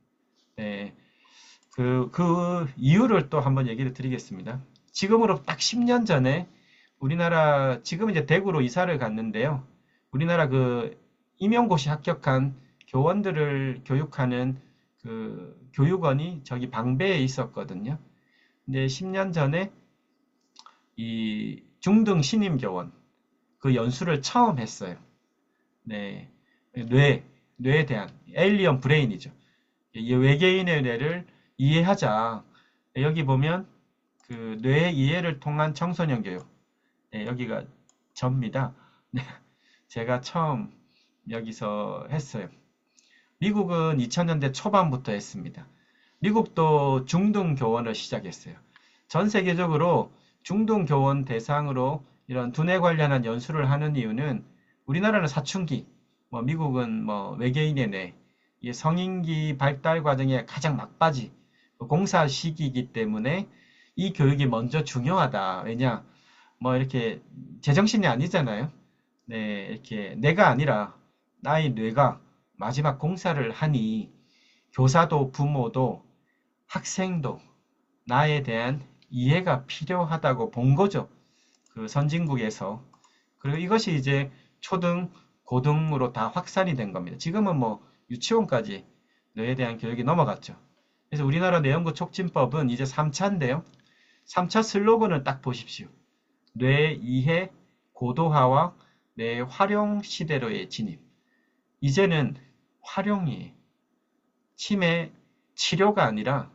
네, 그 이유를 또 한번 얘기를 드리겠습니다. 지금으로 딱 10년 전에 우리나라, 지금 이제 대구로 이사를 갔는데요. 우리나라 그 임용고시 합격한 교원들을 교육하는 그 교육원이 저기 방배에 있었거든요. 근데 10년 전에 이 중등 신임 교원 그 연수를 처음 했어요. 네. 뇌에 대한 에일리언 브레인이죠. 이 외계인의 뇌를 이해하자. 여기 보면 그 뇌 이해를 통한 청소년 교육. 네, 여기가 접니다. 네, 제가 처음 여기서 했어요. 미국은 2000년대 초반부터 했습니다. 미국도 중등 교원을 시작했어요. 전 세계적으로 중등 교원 대상으로 이런 두뇌 관련한 연수를 하는 이유는 우리나라는 사춘기, 뭐 미국은 뭐 외계인의 뇌, 이게 성인기 발달 과정의 가장 막바지 공사 시기이기 때문에 이 교육이 먼저 중요하다. 왜냐? 뭐 이렇게 제정신이 아니잖아요. 네, 이렇게 내가 아니라 나의 뇌가 마지막 공사를 하니 교사도 부모도 학생도 나에 대한 이해가 필요하다고 본 거죠. 그 선진국에서. 그리고 이것이 이제 초등, 고등으로 다 확산이 된 겁니다. 지금은 뭐 유치원까지 뇌에 대한 교육이 넘어갔죠. 그래서 우리나라 뇌연구 촉진법은 이제 3차인데요. 3차 슬로건을 딱 보십시오. 뇌 이해 고도화와 뇌 활용 시대로의 진입. 이제는 활용이 치매 치료가 아니라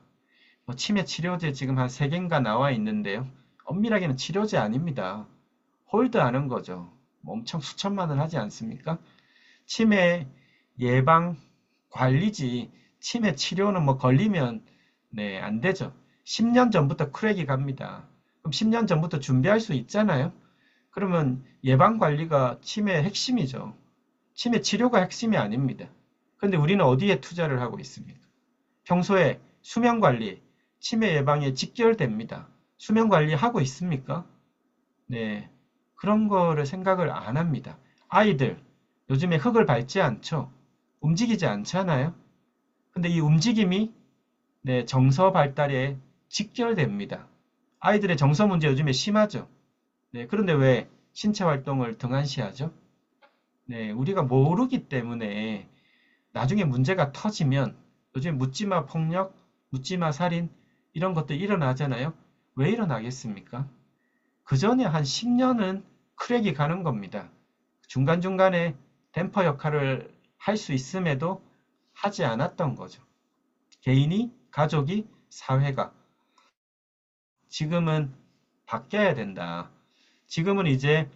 뭐 치매 치료제 지금 한 3개인가 나와 있는데요. 엄밀하게는 치료제 아닙니다. 홀드하는 거죠. 뭐 엄청 수천만 원 하지 않습니까? 치매 예방 관리지 치매 치료는 뭐 걸리면 네, 안 되죠. 10년 전부터 크랙이 갑니다. 그럼 10년 전부터 준비할 수 있잖아요. 그러면 예방 관리가 치매의 핵심이죠. 치매 치료가 핵심이 아닙니다. 근데 우리는 어디에 투자를 하고 있습니까? 평소에 수면 관리, 치매 예방에 직결됩니다. 수면 관리 하고 있습니까? 네. 그런 거를 생각을 안 합니다. 아이들, 요즘에 흙을 밟지 않죠? 움직이지 않잖아요? 근데 이 움직임이 네, 정서 발달에 직결됩니다. 아이들의 정서 문제 요즘에 심하죠? 네, 그런데 왜 신체 활동을 등한시하죠? 네, 우리가 모르기 때문에 나중에 문제가 터지면 요즘 묻지마 폭력, 묻지마 살인 이런 것도 일어나잖아요. 왜 일어나겠습니까? 그 전에 한 10년은 크랙이 가는 겁니다. 중간중간에 댐퍼 역할을 할 수 있음에도 하지 않았던 거죠. 개인이, 가족이, 사회가. 지금은 바뀌어야 된다. 지금은 이제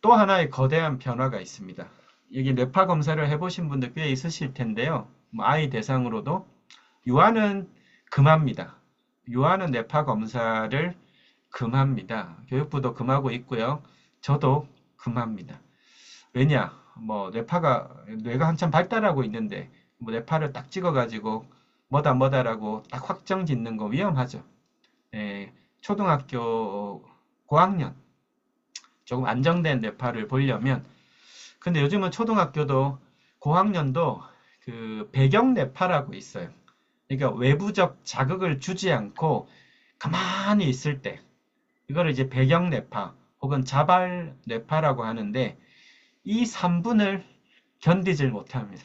또 하나의 거대한 변화가 있습니다. 여기 뇌파 검사를 해보신 분들 꽤 있으실 텐데요. 뭐 아이 대상으로도 유아는 금합니다. 유아는 뇌파 검사를 금합니다. 교육부도 금하고 있고요. 저도 금합니다. 왜냐? 뭐 뇌가 한참 발달하고 있는데 뭐 뇌파를 딱 찍어가지고 뭐다라고 딱 확정 짓는 거 위험하죠. 예, 초등학교 고학년 조금 안정된 뇌파를 보려면 근데 요즘은 초등학교도 고학년도 그 배경 뇌파라고 있어요. 그러니까 외부적 자극을 주지 않고 가만히 있을 때 이거를 이제 배경 뇌파 혹은 자발 뇌파라고 하는데 이 3분을 견디질 못합니다.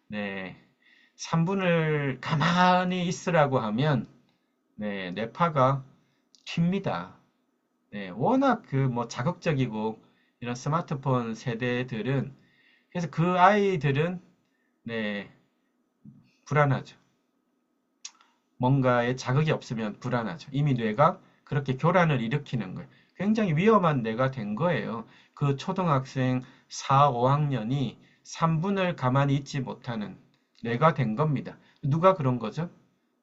네. 3분을 가만히 있으라고 하면 네, 뇌파가 튑니다. 네, 워낙 그 뭐 자극적이고 이런 스마트폰 세대들은 그래서 그 아이들은 네, 불안하죠. 뭔가에 자극이 없으면 불안하죠. 이미 뇌가 그렇게 교란을 일으키는 거예요. 굉장히 위험한 뇌가 된 거예요. 그 초등학생 4, 5학년이 3분을 가만히 있지 못하는 뇌가 된 겁니다. 누가 그런 거죠?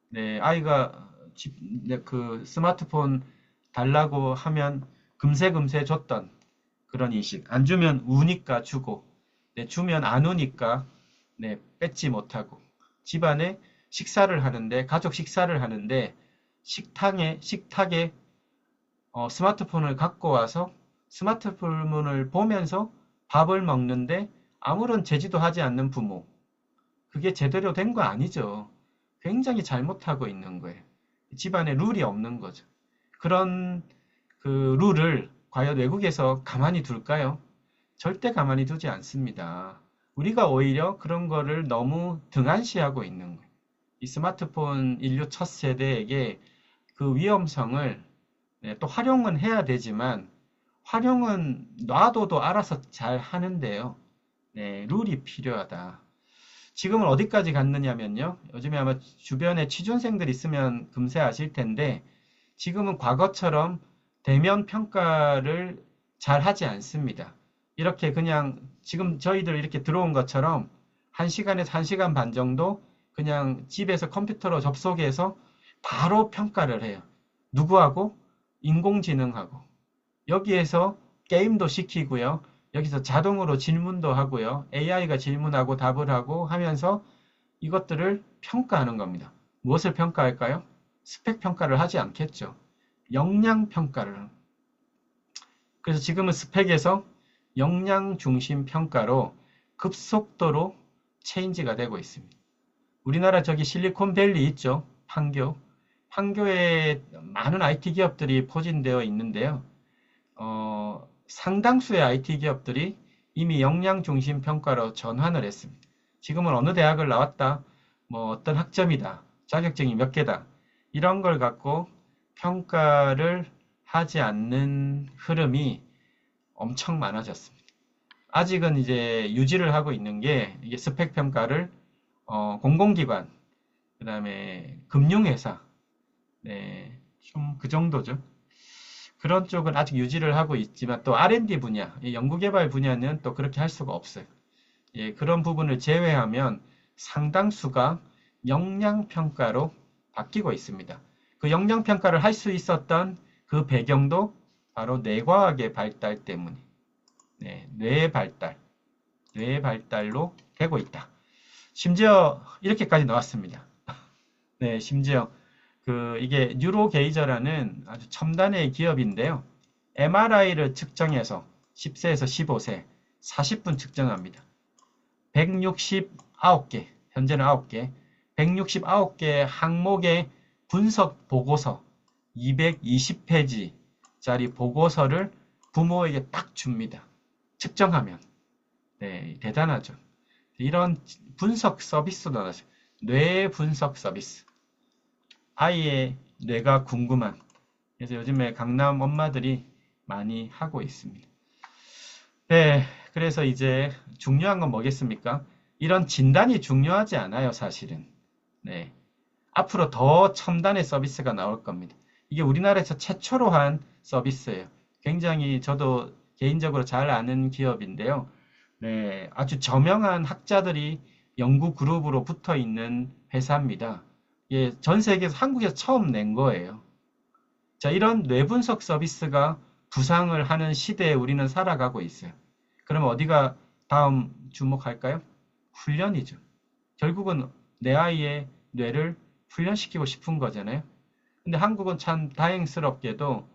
네, 아이가 그 스마트폰 달라고 하면 금세금세 줬던 그런 인식. 안 주면 우니까 주고, 네, 주면 안 우니까 네, 뺏지 못하고. 집안에 식사를 하는데, 가족 식사를 하는데, 식탁에 스마트폰을 갖고 와서 스마트폰을 보면서 밥을 먹는데 아무런 제지도 하지 않는 부모. 그게 제대로 된 거 아니죠. 굉장히 잘못하고 있는 거예요. 집안에 룰이 없는 거죠. 그런 그 룰을 과연 외국에서 가만히 둘까요? 절대 가만히 두지 않습니다. 우리가 오히려 그런 거를 너무 등한시하고 있는 거예요. 이 스마트폰 인류 첫 세대에게 그 위험성을 네, 또 활용은 해야 되지만 활용은 놔둬도 알아서 잘 하는데요. 네, 룰이 필요하다. 지금은 어디까지 갔느냐면요. 요즘에 아마 주변에 취준생들 있으면 금세 아실 텐데 지금은 과거처럼 대면 평가를 잘 하지 않습니다. 이렇게 그냥 지금 저희들 이렇게 들어온 것처럼 1시간에서 1시간 반 정도 그냥 집에서 컴퓨터로 접속해서 바로 평가를 해요. 누구하고? 인공지능하고. 여기에서 게임도 시키고요. 여기서 자동으로 질문도 하고요. AI가 질문하고 답을 하고 하면서 이것들을 평가하는 겁니다. 무엇을 평가할까요? 스펙 평가를 하지 않겠죠. 역량 평가를. 그래서 지금은 스펙에서 역량 중심 평가로 급속도로 체인지가 되고 있습니다. 우리나라 저기 실리콘밸리 있죠. 판교. 판교에 많은 IT 기업들이 포진되어 있는데요. 상당수의 IT 기업들이 이미 역량 중심 평가로 전환을 했습니다. 지금은 어느 대학을 나왔다, 뭐 어떤 학점이다, 자격증이 몇 개다, 이런 걸 갖고 평가를 하지 않는 흐름이 엄청 많아졌습니다. 아직은 이제 유지를 하고 있는 게 이게 스펙 평가를 공공기관, 그 다음에 금융회사, 네, 좀 그 정도죠. 그런 쪽은 아직 유지를 하고 있지만 또 R&D 분야, 연구개발 분야는 또 그렇게 할 수가 없어요. 예, 그런 부분을 제외하면 상당수가 역량평가로 바뀌고 있습니다. 그 역량평가를 할 수 있었던 그 배경도 바로 뇌과학의 발달 때문에 네, 뇌 발달로 되고 있다. 심지어 이렇게까지 나왔습니다. 네, 심지어 이게 뉴로게이저라는 아주 첨단의 기업인데요. MRI를 측정해서 10세에서 15세 40분 측정합니다. 169개, 현재는 9개, 169개 항목의 분석 보고서 220페이지짜리 보고서를 부모에게 딱 줍니다. 측정하면. 네, 대단하죠. 이런 분석 서비스도 나왔어요. 뇌 분석 서비스. 아이의 뇌가 궁금한. 그래서 요즘에 강남 엄마들이 많이 하고 있습니다. 네, 그래서 이제 중요한 건 뭐겠습니까? 이런 진단이 중요하지 않아요, 사실은. 네. 앞으로 더 첨단의 서비스가 나올 겁니다. 이게 우리나라에서 최초로 한 서비스예요. 굉장히 저도 개인적으로 잘 아는 기업인데요. 네, 아주 저명한 학자들이 연구 그룹으로 붙어 있는 회사입니다. 예, 전 세계에서 한국에서 처음 낸 거예요. 자, 이런 뇌분석 서비스가 부상을 하는 시대에 우리는 살아가고 있어요. 그러면 어디가 다음 주목할까요? 훈련이죠. 결국은 내 아이의 뇌를 훈련시키고 싶은 거잖아요. 근데 한국은 참 다행스럽게도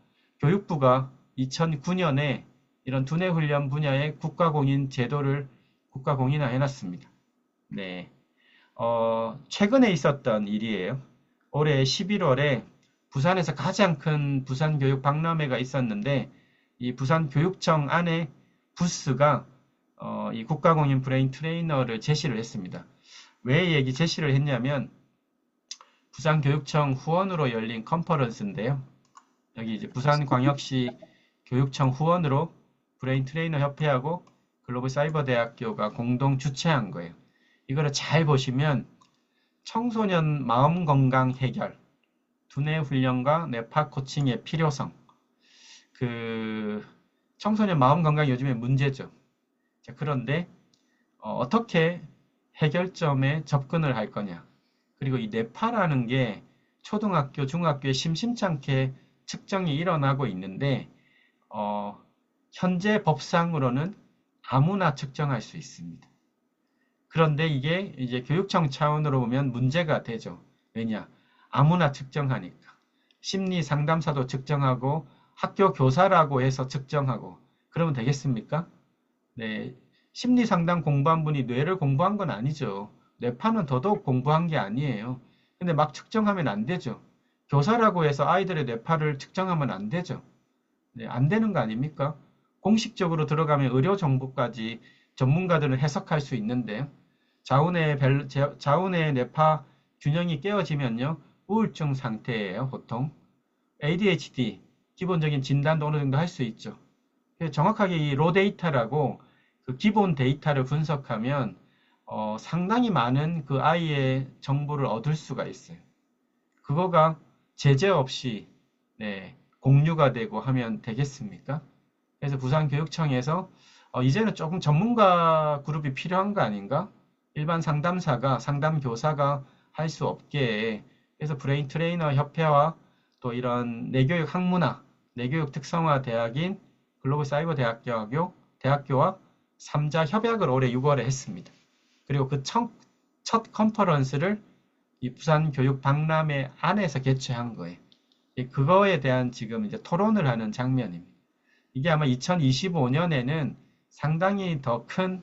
교육부가 2009년에 이런 두뇌 훈련 분야의 국가공인 제도를 국가공인화 해놨습니다. 네. 최근에 있었던 일이에요. 올해 11월에 부산에서 가장 큰 부산교육박람회가 있었는데 이 부산교육청 안에 부스가 이 국가공인 브레인 트레이너를 제시를 했습니다. 왜 얘기 제시를 했냐면 부산교육청 후원으로 열린 컨퍼런스인데요. 여기 이제 부산광역시 교육청 후원으로 브레인 트레이너 협회하고 글로벌 사이버 대학교가 공동 주최한 거예요. 이거를 잘 보시면 청소년 마음 건강 해결, 두뇌 훈련과 뇌파 코칭의 필요성. 청소년 마음 건강 요즘에 문제죠. 자, 그런데 어떻게 해결점에 접근을 할 거냐. 그리고 이 뇌파라는 게 초등학교, 중학교에 심심찮게 측정이 일어나고 있는데 현재 법상으로는 아무나 측정할 수 있습니다. 그런데 이게 이제 교육청 차원으로 보면 문제가 되죠. 왜냐? 아무나 측정하니까. 심리 상담사도 측정하고 학교 교사라고 해서 측정하고 그러면 되겠습니까? 네. 심리 상담 공부한 분이 뇌를 공부한 건 아니죠. 뇌파는 더더욱 공부한 게 아니에요. 근데 막 측정하면 안 되죠. 교사라고 해서 아이들의 뇌파를 측정하면 안 되죠. 네, 안 되는 거 아닙니까? 공식적으로 들어가면 의료 정보까지 전문가들은 해석할 수 있는데 자운의 뇌파 균형이 깨어지면요. 우울증 상태예요, 보통. ADHD, 기본적인 진단도 어느 정도 할 수 있죠. 정확하게 이 로 데이터라고 그 기본 데이터를 분석하면 상당히 많은 그 아이의 정보를 얻을 수가 있어요. 그거가 제재 없이 네, 공유가 되고 하면 되겠습니까? 그래서 부산교육청에서 이제는 조금 전문가 그룹이 필요한 거 아닌가? 일반 상담사가, 상담교사가 할 수 없게 그래서 브레인 트레이너 협회와 또 이런 내교육 학문화, 내교육 특성화 대학인 글로벌 사이버 대학교와 3자 협약을 올해 6월에 했습니다. 그리고 그 첫 컨퍼런스를 이 부산 교육 박람회 안에서 개최한 거예요. 그거에 대한 지금 이제 토론을 하는 장면입니다. 이게 아마 2025년에는 상당히 더 큰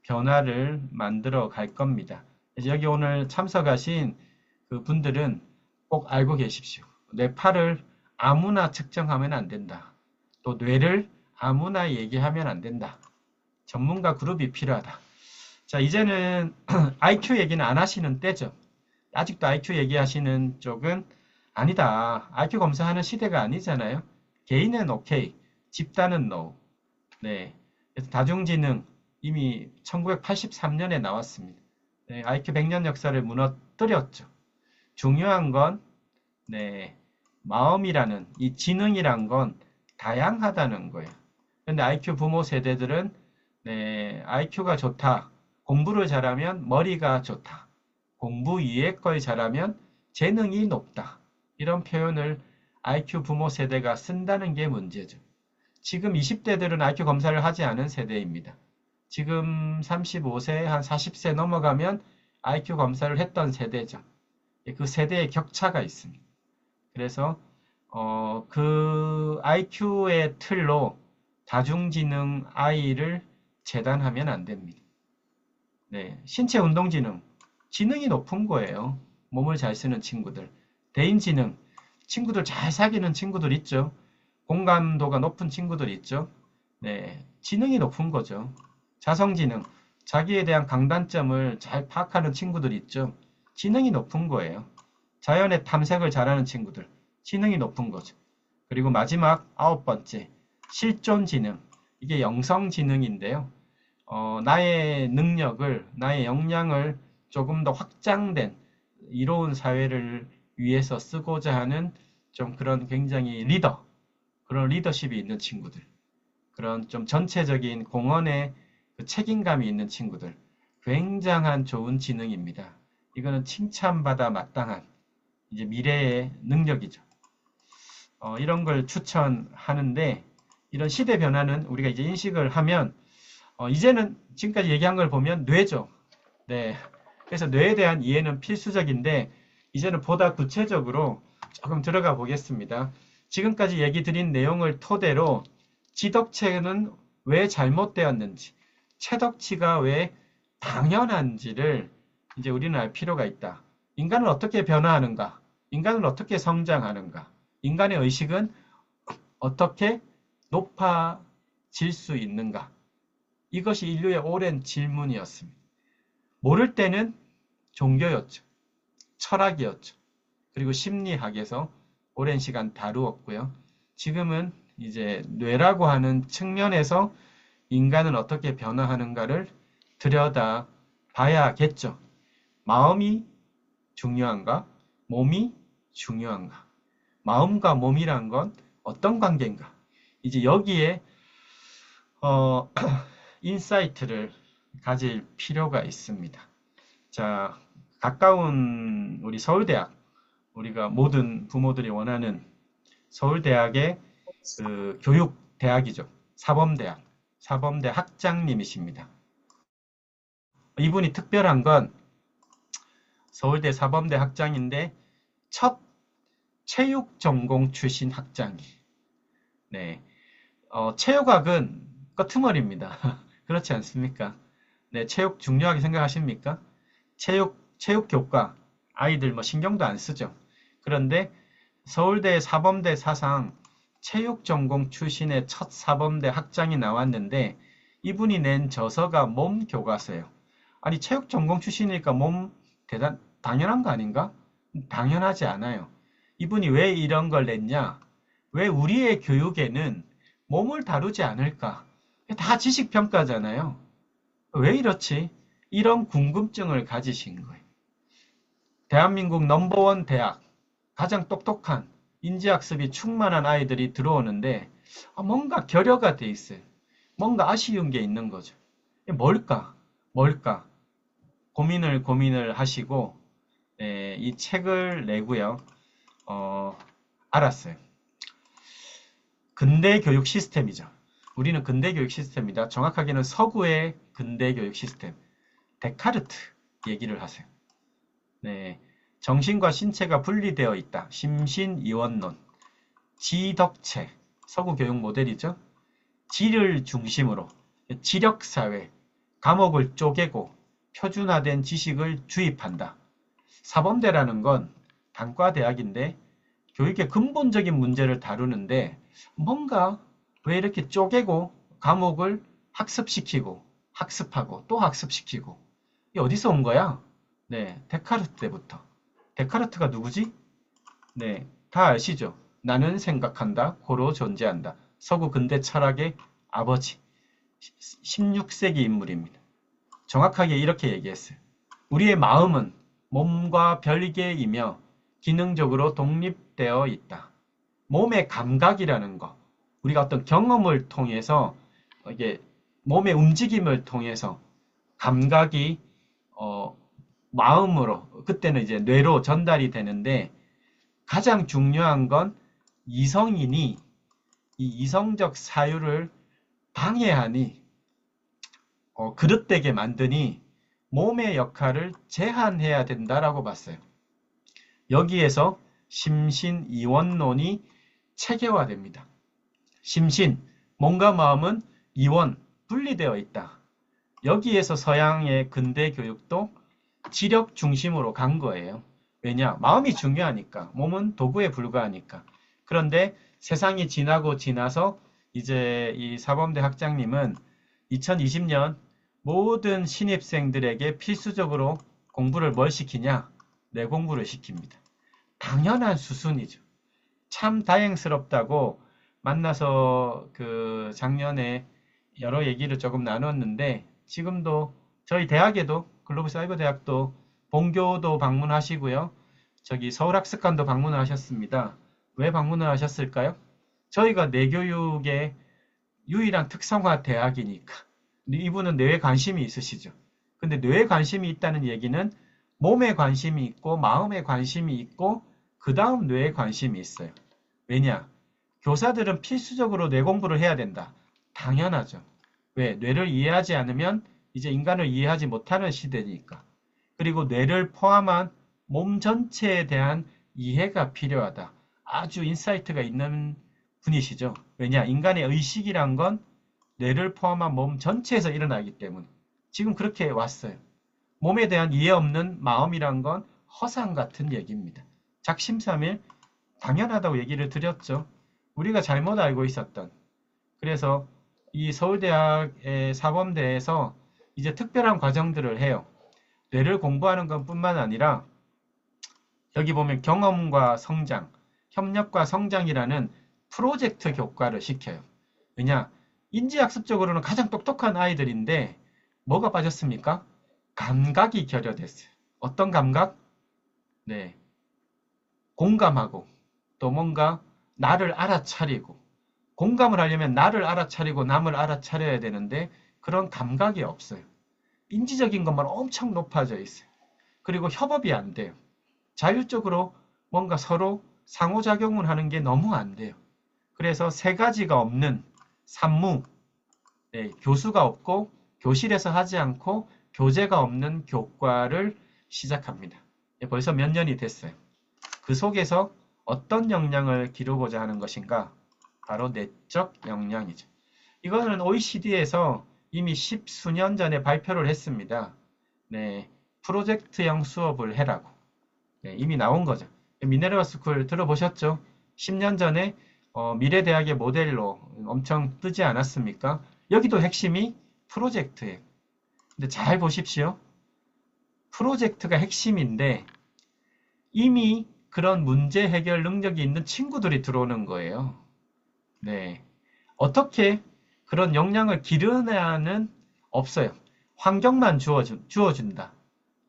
변화를 만들어 갈 겁니다. 그래서 여기 오늘 참석하신 그 분들은 꼭 알고 계십시오. 뇌파를 아무나 측정하면 안 된다. 또 뇌를 아무나 얘기하면 안 된다. 전문가 그룹이 필요하다. 자, 이제는 IQ 얘기는 안 하시는 때죠. 아직도 IQ 얘기하시는 쪽은 아니다. IQ 검사하는 시대가 아니잖아요. 개인은 오케이. 집단은 NO. 네. 그래서 다중지능 이미 1983년에 나왔습니다. 네, IQ 100년 역사를 무너뜨렸죠. 중요한 건 네, 마음이라는 이 지능이란 건 다양하다는 거예요. 근데 IQ 부모 세대들은 네, IQ가 좋다. 공부를 잘하면 머리가 좋다. 공부 위에 걸 잘하면 재능이 높다. 이런 표현을 IQ 부모 세대가 쓴다는 게 문제죠. 지금 20대들은 IQ 검사를 하지 않은 세대입니다. 지금 35세, 한 40세 넘어가면 IQ 검사를 했던 세대죠. 그 세대의 격차가 있습니다. 그래서 그 IQ의 틀로 다중지능 I를 재단하면 안 됩니다. 네, 신체 운동지능, 지능이 높은 거예요. 몸을 잘 쓰는 친구들. 대인지능, 친구들 잘 사귀는 친구들 있죠. 공감도가 높은 친구들 있죠. 네, 지능이 높은 거죠. 자성지능, 자기에 대한 강단점을 잘 파악하는 친구들 있죠. 지능이 높은 거예요. 자연의 탐색을 잘하는 친구들, 지능이 높은 거죠. 그리고 마지막 9번째, 실존지능. 이게 영성지능인데요. 나의 능력을, 나의 역량을 조금 더 확장된 이로운 사회를 위해서 쓰고자 하는 좀 그런 굉장히 그런 리더십이 있는 친구들. 그런 좀 전체적인 공헌의 그 책임감이 있는 친구들. 굉장한 좋은 지능입니다. 이거는 칭찬받아 마땅한 이제 미래의 능력이죠. 이런 걸 추천하는데 이런 시대 변화는 우리가 이제 인식을 하면 이제는 지금까지 얘기한 걸 보면 뇌죠. 네. 그래서 뇌에 대한 이해는 필수적인데 이제는 보다 구체적으로 조금 들어가 보겠습니다. 지금까지 얘기 드린 내용을 토대로 지덕체는 왜 잘못되었는지, 채덕치가 왜 당연한지를 이제 우리는 알 필요가 있다. 인간은 어떻게 변화하는가? 인간은 어떻게 성장하는가? 인간의 의식은 어떻게 높아질 수 있는가? 이것이 인류의 오랜 질문이었습니다. 모를 때는 종교였죠. 철학이었죠. 그리고 심리학에서 오랜 시간 다루었고요. 지금은 이제 뇌라고 하는 측면에서 인간은 어떻게 변화하는가를 들여다 봐야겠죠. 마음이 중요한가? 몸이 중요한가? 마음과 몸이란 건 어떤 관계인가? 이제 여기에 인사이트를 가질 필요가 있습니다. 자, 가까운 우리 서울대학, 우리가 모든 부모들이 원하는 서울대학의 그 교육대학이죠. 사범대학, 사범대 학장님이십니다. 이분이 특별한 건 서울대 사범대 학장인데 첫 체육 전공 출신 학장이. 네, 체육학은 끄트머리입니다. 그렇지 않습니까? 네, 체육 중요하게 생각하십니까? 체육 교과, 아이들 뭐 신경도 안 쓰죠. 그런데 서울대 사범대 사상 체육 전공 출신의 첫 사범대 학장이 나왔는데 이분이 낸 저서가 몸 교과서예요. 아니, 체육 전공 출신이니까 몸 당연한 거 아닌가? 당연하지 않아요. 이분이 왜 이런 걸 냈냐? 왜 우리의 교육에는 몸을 다루지 않을까? 다 지식평가잖아요. 왜 이렇지? 이런 궁금증을 가지신 거예요. 대한민국 넘버원 대학, 가장 똑똑한 인지학습이 충만한 아이들이 들어오는데 뭔가 결여가 돼 있어요. 뭔가 아쉬운 게 있는 거죠. 뭘까? 뭘까? 고민을 하시고 이 책을 내고요. 알았어요. 근대 교육 시스템이죠. 우리는 근대 교육 시스템이다. 정확하게는 서구의 근대 교육 시스템. 데카르트 얘기를 하세요. 네, 정신과 신체가 분리되어 있다. 심신이원론. 지덕체. 서구 교육 모델이죠. 지를 중심으로 지력사회. 과목을 쪼개고 표준화된 지식을 주입한다. 사범대라는 건 단과대학인데 교육의 근본적인 문제를 다루는데 뭔가 왜 이렇게 쪼개고 과목을 학습시키고 학습하고 또 학습시키고 이게 어디서 온 거야? 네, 데카르트 때부터. 데카르트가 누구지? 네, 다 아시죠? 나는 생각한다, 고로 존재한다. 서구 근대 철학의 아버지. 16세기 인물입니다. 정확하게 이렇게 얘기했어요. 우리의 마음은 몸과 별개이며 기능적으로 독립되어 있다. 몸의 감각이라는 거, 우리가 어떤 경험을 통해서 이게 몸의 움직임을 통해서 감각이 마음으로 그때는 이제 뇌로 전달이 되는데 가장 중요한 건 이성인이 이 이성적 사유를 방해하니 그릇되게 만드니 몸의 역할을 제한해야 된다라고 봤어요. 여기에서 심신이원론이 체계화됩니다. 심신, 몸과 마음은 이원, 분리되어 있다. 여기에서 서양의 근대 교육도 지력 중심으로 간 거예요. 왜냐? 마음이 중요하니까. 몸은 도구에 불과하니까. 그런데 세상이 지나고 지나서 이제 이 사범대 학장님은 2020년 모든 신입생들에게 필수적으로 공부를 뭘 시키냐? 뇌 공부를 시킵니다. 당연한 수순이죠. 참 다행스럽다고 만나서 그 작년에 여러 얘기를 조금 나눴는데 지금도 저희 대학에도 글로벌 사이버 대학도 본교도 방문하시고요. 저기 서울학습관도 방문을 하셨습니다. 왜 방문을 하셨을까요? 저희가 뇌교육의 유일한 특성화 대학이니까. 이분은 뇌에 관심이 있으시죠. 근데 뇌에 관심이 있다는 얘기는 몸에 관심이 있고 마음에 관심이 있고 그 다음 뇌에 관심이 있어요. 왜냐? 교사들은 필수적으로 뇌 공부를 해야 된다. 당연하죠. 왜? 뇌를 이해하지 않으면 이제 인간을 이해하지 못하는 시대니까. 그리고 뇌를 포함한 몸 전체에 대한 이해가 필요하다. 아주 인사이트가 있는 분이시죠. 왜냐? 인간의 의식이란 건 뇌를 포함한 몸 전체에서 일어나기 때문에. 지금 그렇게 왔어요. 몸에 대한 이해 없는 마음이란 건 허상 같은 얘기입니다. 작심삼일 당연하다고 얘기를 드렸죠. 우리가 잘못 알고 있었던. 그래서 이 서울대학의 사범대에서 이제 특별한 과정들을 해요. 뇌를 공부하는 것뿐만 아니라 여기 보면 경험과 성장, 협력과 성장이라는 프로젝트 교과를 시켜요. 왜냐? 인지학습적으로는 가장 똑똑한 아이들인데 뭐가 빠졌습니까? 감각이 결여됐어요. 어떤 감각? 네, 공감하고 또 뭔가 나를 알아차리고 공감을 하려면 나를 알아차리고 남을 알아차려야 되는데 그런 감각이 없어요. 인지적인 것만 엄청 높아져 있어요. 그리고 협업이 안 돼요. 자율적으로 뭔가 서로 상호작용을 하는 게 너무 안 돼요. 그래서 세 가지가 없는 산무, 네, 교수가 없고 교실에서 하지 않고 교재가 없는 교과를 시작합니다. 네, 벌써 몇 년이 됐어요. 그 속에서 어떤 역량을 기르고자 하는 것인가? 바로 내적 역량이죠. 이거는 OECD에서 이미 10수년 전에 발표를 했습니다. 네, 프로젝트형 수업을 해라고. 네, 이미 나온 거죠. 미네르바 스쿨 들어보셨죠? 10년 전에 미래대학의 모델로 엄청 뜨지 않았습니까? 여기도 핵심이 프로젝트예요. 근데 잘 보십시오. 프로젝트가 핵심인데 이미 그런 문제 해결 능력이 있는 친구들이 들어오는 거예요. 네. 어떻게 그런 역량을 기르냐는 없어요. 환경만 주어준다.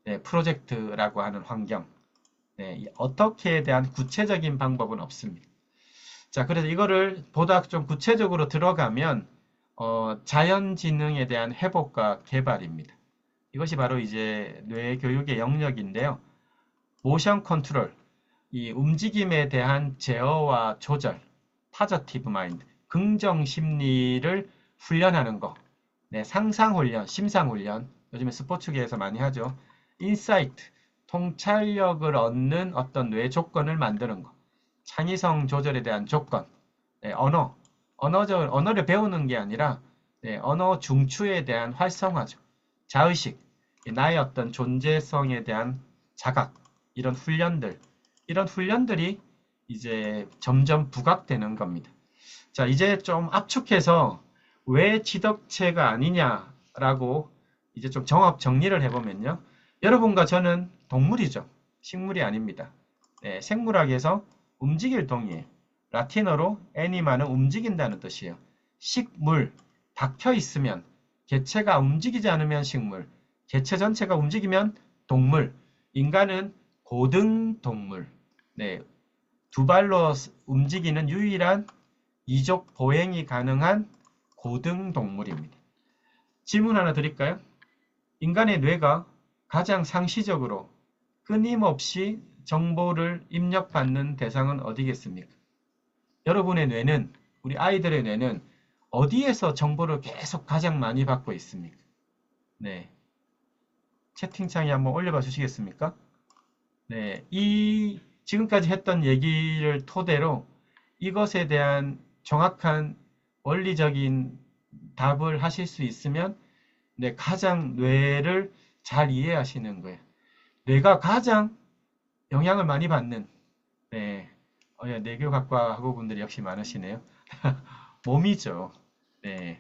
네, 프로젝트라고 하는 환경. 네, 어떻게에 대한 구체적인 방법은 없습니다. 자, 그래서 이거를 보다 좀 구체적으로 들어가면 자연지능에 대한 회복과 개발입니다. 이것이 바로 이제 뇌교육의 영역인데요. 모션 컨트롤, 이 움직임에 대한 제어와 조절, 파저티브 마인드, 긍정 심리를 훈련하는 거. 네, 상상 훈련, 심상 훈련. 요즘에 스포츠계에서 많이 하죠. 인사이트, 통찰력을 얻는 어떤 뇌 조건을 만드는 거. 창의성 조절에 대한 조건. 네, 언어를 배우는 게 아니라 네, 언어 중추에 대한 활성화죠. 자의식, 나의 어떤 존재성에 대한 자각, 이런 훈련들이 이제 점점 부각되는 겁니다. 자, 이제 좀 압축해서 왜 지덕체가 아니냐라고 이제 좀 정리를 해보면요. 여러분과 저는 동물이죠. 식물이 아닙니다. 네, 생물학에서 움직일 동이에요. 라틴어로 애니마는 움직인다는 뜻이에요. 식물, 박혀 있으면, 개체가 움직이지 않으면 식물, 개체 전체가 움직이면 동물, 인간은 고등동물, 네, 두 발로 움직이는 유일한 이족 보행이 가능한 고등동물입니다. 질문 하나 드릴까요? 인간의 뇌가 가장 상시적으로 끊임없이 정보를 입력받는 대상은 어디겠습니까? 여러분의 뇌는, 우리 아이들의 뇌는 어디에서 정보를 계속 가장 많이 받고 있습니까? 네. 채팅창에 한번 올려봐 주시겠습니까? 네. 지금까지 했던 얘기를 토대로 이것에 대한 정확한 원리적인 답을 하실 수 있으면 네, 가장 뇌를 잘 이해하시는 거예요. 뇌가 가장 영향을 많이 받는 네, 뇌교학과 학우분들이 역시 많으시네요. 몸이죠. 네,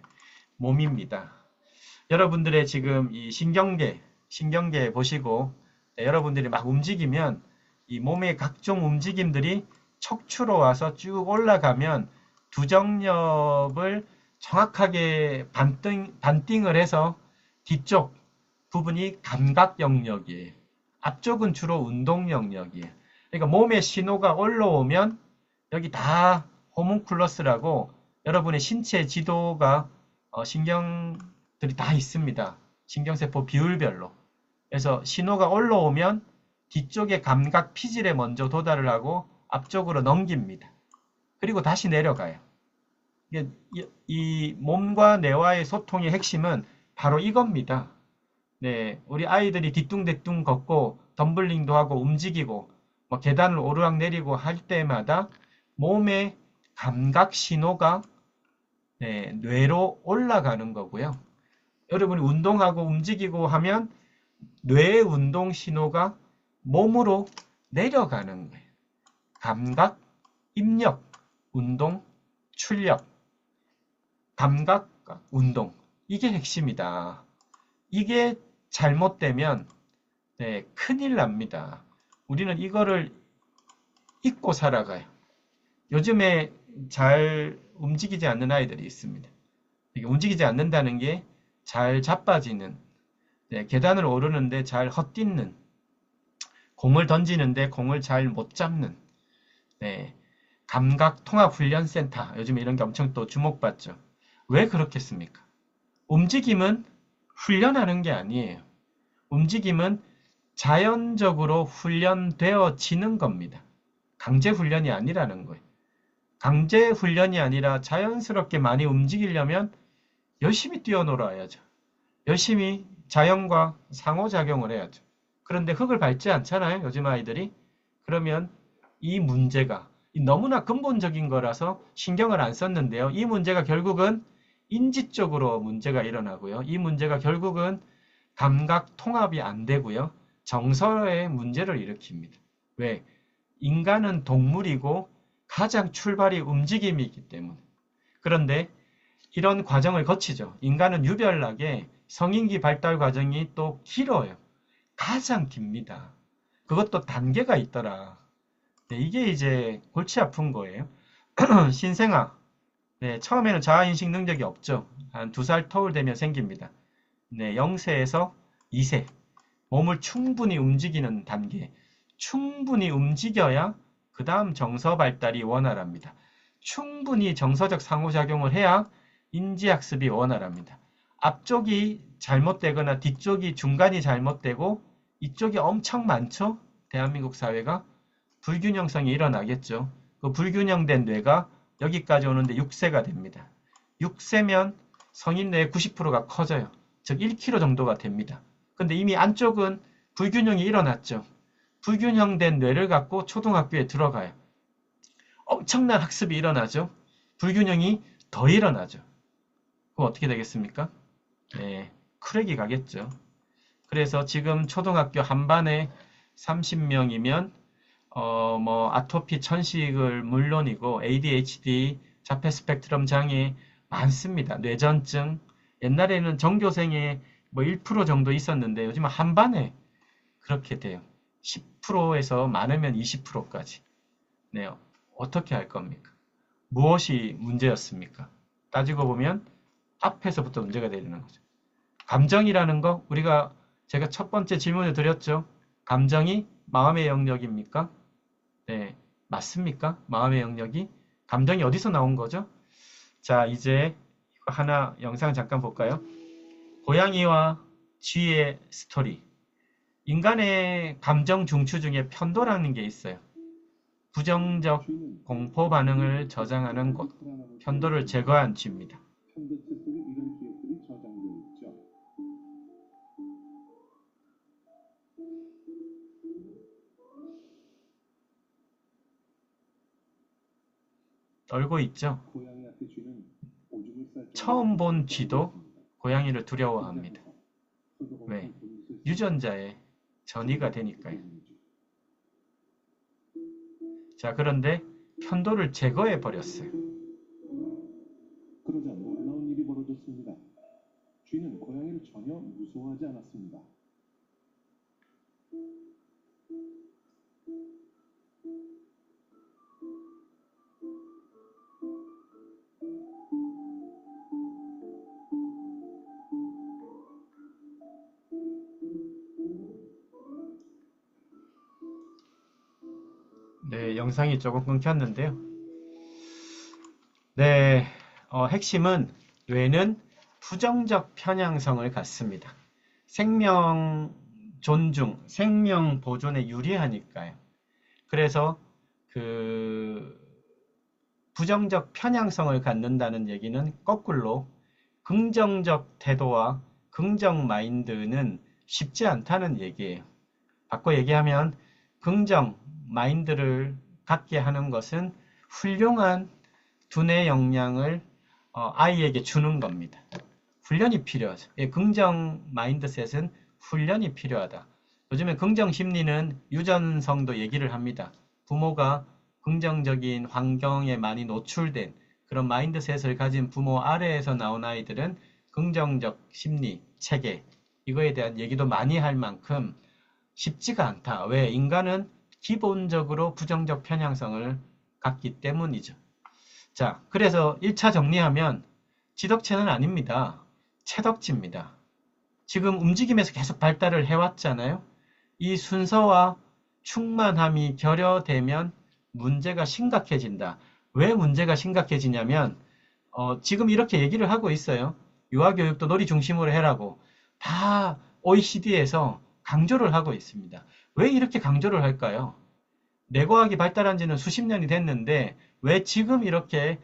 몸입니다. 여러분들의 지금 이 신경계 보시고 네, 여러분들이 막 움직이면 이 몸의 각종 움직임들이 척추로 와서 쭉 올라가면 두정엽을 정확하게 반띵을 해서 뒤쪽 부분이 감각 영역이에요. 앞쪽은 주로 운동 영역이에요. 그러니까 몸의 신호가 올라오면 여기 다 호문클러스라고 여러분의 신체 지도가 신경들이 다 있습니다. 신경세포 비율별로. 그래서 신호가 올라오면 뒤쪽의 감각 피질에 먼저 도달을 하고 앞쪽으로 넘깁니다. 그리고 다시 내려가요. 이 몸과 뇌와의 소통의 핵심은 바로 이겁니다. 네, 우리 아이들이 뒤뚱대뚱 걷고 덤블링도 하고 움직이고 뭐 계단을 오르락내리고 할 때마다 몸의 감각 신호가 네, 뇌로 올라가는 거고요. 여러분이 운동하고 움직이고 하면 뇌의 운동 신호가 몸으로 내려가는 거예요. 감각, 입력, 운동, 출력, 감각, 운동. 이게 핵심이다. 이게 잘못되면 네, 큰일 납니다. 우리는 이거를 잊고 살아가요. 요즘에 잘 움직이지 않는 아이들이 있습니다. 이게 움직이지 않는다는 게 잘 자빠지는, 네, 계단을 오르는데 잘 헛디는, 공을 던지는데 공을 잘 못 잡는, 네, 감각통합훈련센터, 요즘에 이런 게 엄청 또 주목받죠. 왜 그렇겠습니까? 움직임은 훈련하는 게 아니에요. 움직임은 자연적으로 훈련되어지는 겁니다. 강제 훈련이 아니라는 거예요. 강제 훈련이 아니라 자연스럽게 많이 움직이려면 열심히 뛰어놀아야죠. 열심히 자연과 상호작용을 해야죠. 그런데 흙을 밟지 않잖아요, 요즘 아이들이. 그러면 이 문제가 너무나 근본적인 거라서 신경을 안 썼는데요. 이 문제가 결국은 인지 쪽으로 문제가 일어나고요. 이 문제가 결국은 감각 통합이 안 되고요. 정서의 문제를 일으킵니다. 왜? 인간은 동물이고 가장 출발이 움직임이기 때문에. 그런데 이런 과정을 거치죠. 인간은 유별나게 성인기 발달 과정이 또 길어요. 가장 깁니다. 그것도 단계가 있더라. 네, 이게 이제 골치 아픈 거예요. 신생아. 네, 처음에는 자아인식 능력이 없죠. 한 2살 터울 되면 생깁니다. 네, 0세에서 2세. 몸을 충분히 움직이는 단계. 충분히 움직여야 그 다음 정서 발달이 원활합니다. 충분히 정서적 상호작용을 해야 인지학습이 원활합니다. 앞쪽이 잘못되거나 뒤쪽이 중간이 잘못되고 이쪽이 엄청 많죠? 대한민국 사회가 불균형성이 일어나겠죠. 그 불균형된 뇌가 여기까지 오는데 6세가 됩니다. 6세면 성인 뇌의 90%가 커져요. 즉 1kg 정도가 됩니다. 근데 이미 안쪽은 불균형이 일어났죠. 불균형된 뇌를 갖고 초등학교에 들어가요. 엄청난 학습이 일어나죠. 불균형이 더 일어나죠. 그럼 어떻게 되겠습니까? 네, 크랙이 가겠죠. 그래서 지금 초등학교 한 반에 30명이면 아토피 천식을 물론이고 ADHD, 자폐 스펙트럼 장애 많습니다. 뇌전증. 옛날에는 전교생의 1% 정도 있었는데 요즘은 한 반에 그렇게 돼요. 10%에서 많으면 20%까지. 네, 어떻게 할 겁니까? 무엇이 문제였습니까? 따지고 보면 앞에서부터 문제가 되는 거죠. 감정이라는 거 제가 첫 번째 질문을 드렸죠. 감정이 마음의 영역입니까? 네, 맞습니까? 마음의 영역이? 감정이 어디서 나온 거죠? 자, 이제 하나 영상 잠깐 볼까요? 고양이와 쥐의 스토리. 인간의 감정 중추 중에 편도라는 게 있어요. 부정적 공포 반응을 저장하는 곳. 편도를 제거한 쥐입니다. 떨고 있죠? 처음 본 쥐도 고양이를 두려워합니다. 왜? 유전자의 전이가 되니까요. 자, 그런데 편도를 제거해 버렸어요. 그러자 놀라운 일이 벌어졌습니다. 쥐는 고양이를 전혀 무서워하지 않았습니다. 네, 영상이 조금 끊겼는데요. 네, 핵심은 뇌는 부정적 편향성을 갖습니다. 생명 존중, 생명 보존에 유리하니까요. 그래서 그 부정적 편향성을 갖는다는 얘기는 거꾸로 긍정적 태도와 긍정 마인드는 쉽지 않다는 얘기예요. 바꿔 얘기하면 긍정 마인드를 갖게 하는 것은 훌륭한 두뇌 역량을 아이에게 주는 겁니다. 훈련이 필요하죠. 예, 긍정 마인드셋은 훈련이 필요하다. 요즘에 긍정 심리는 유전성도 얘기를 합니다. 부모가 긍정적인 환경에 많이 노출된 그런 마인드셋을 가진 부모 아래에서 나온 아이들은 긍정적 심리, 체계, 이거에 대한 얘기도 많이 할 만큼 쉽지가 않다. 왜? 인간은 기본적으로 부정적 편향성을 갖기 때문이죠. 자, 그래서 1차 정리하면 지덕체는 아닙니다. 채덕지입니다. 지금 움직임에서 계속 발달을 해왔잖아요. 이 순서와 충만함이 결여되면 문제가 심각해진다. 왜 문제가 심각해지냐면 지금 이렇게 얘기를 하고 있어요. 유아교육도 놀이 중심으로 해라고 다 OECD에서 강조를 하고 있습니다. 왜 이렇게 강조를 할까요? 뇌과학이 발달한 지는 수십 년이 됐는데 왜 지금 이렇게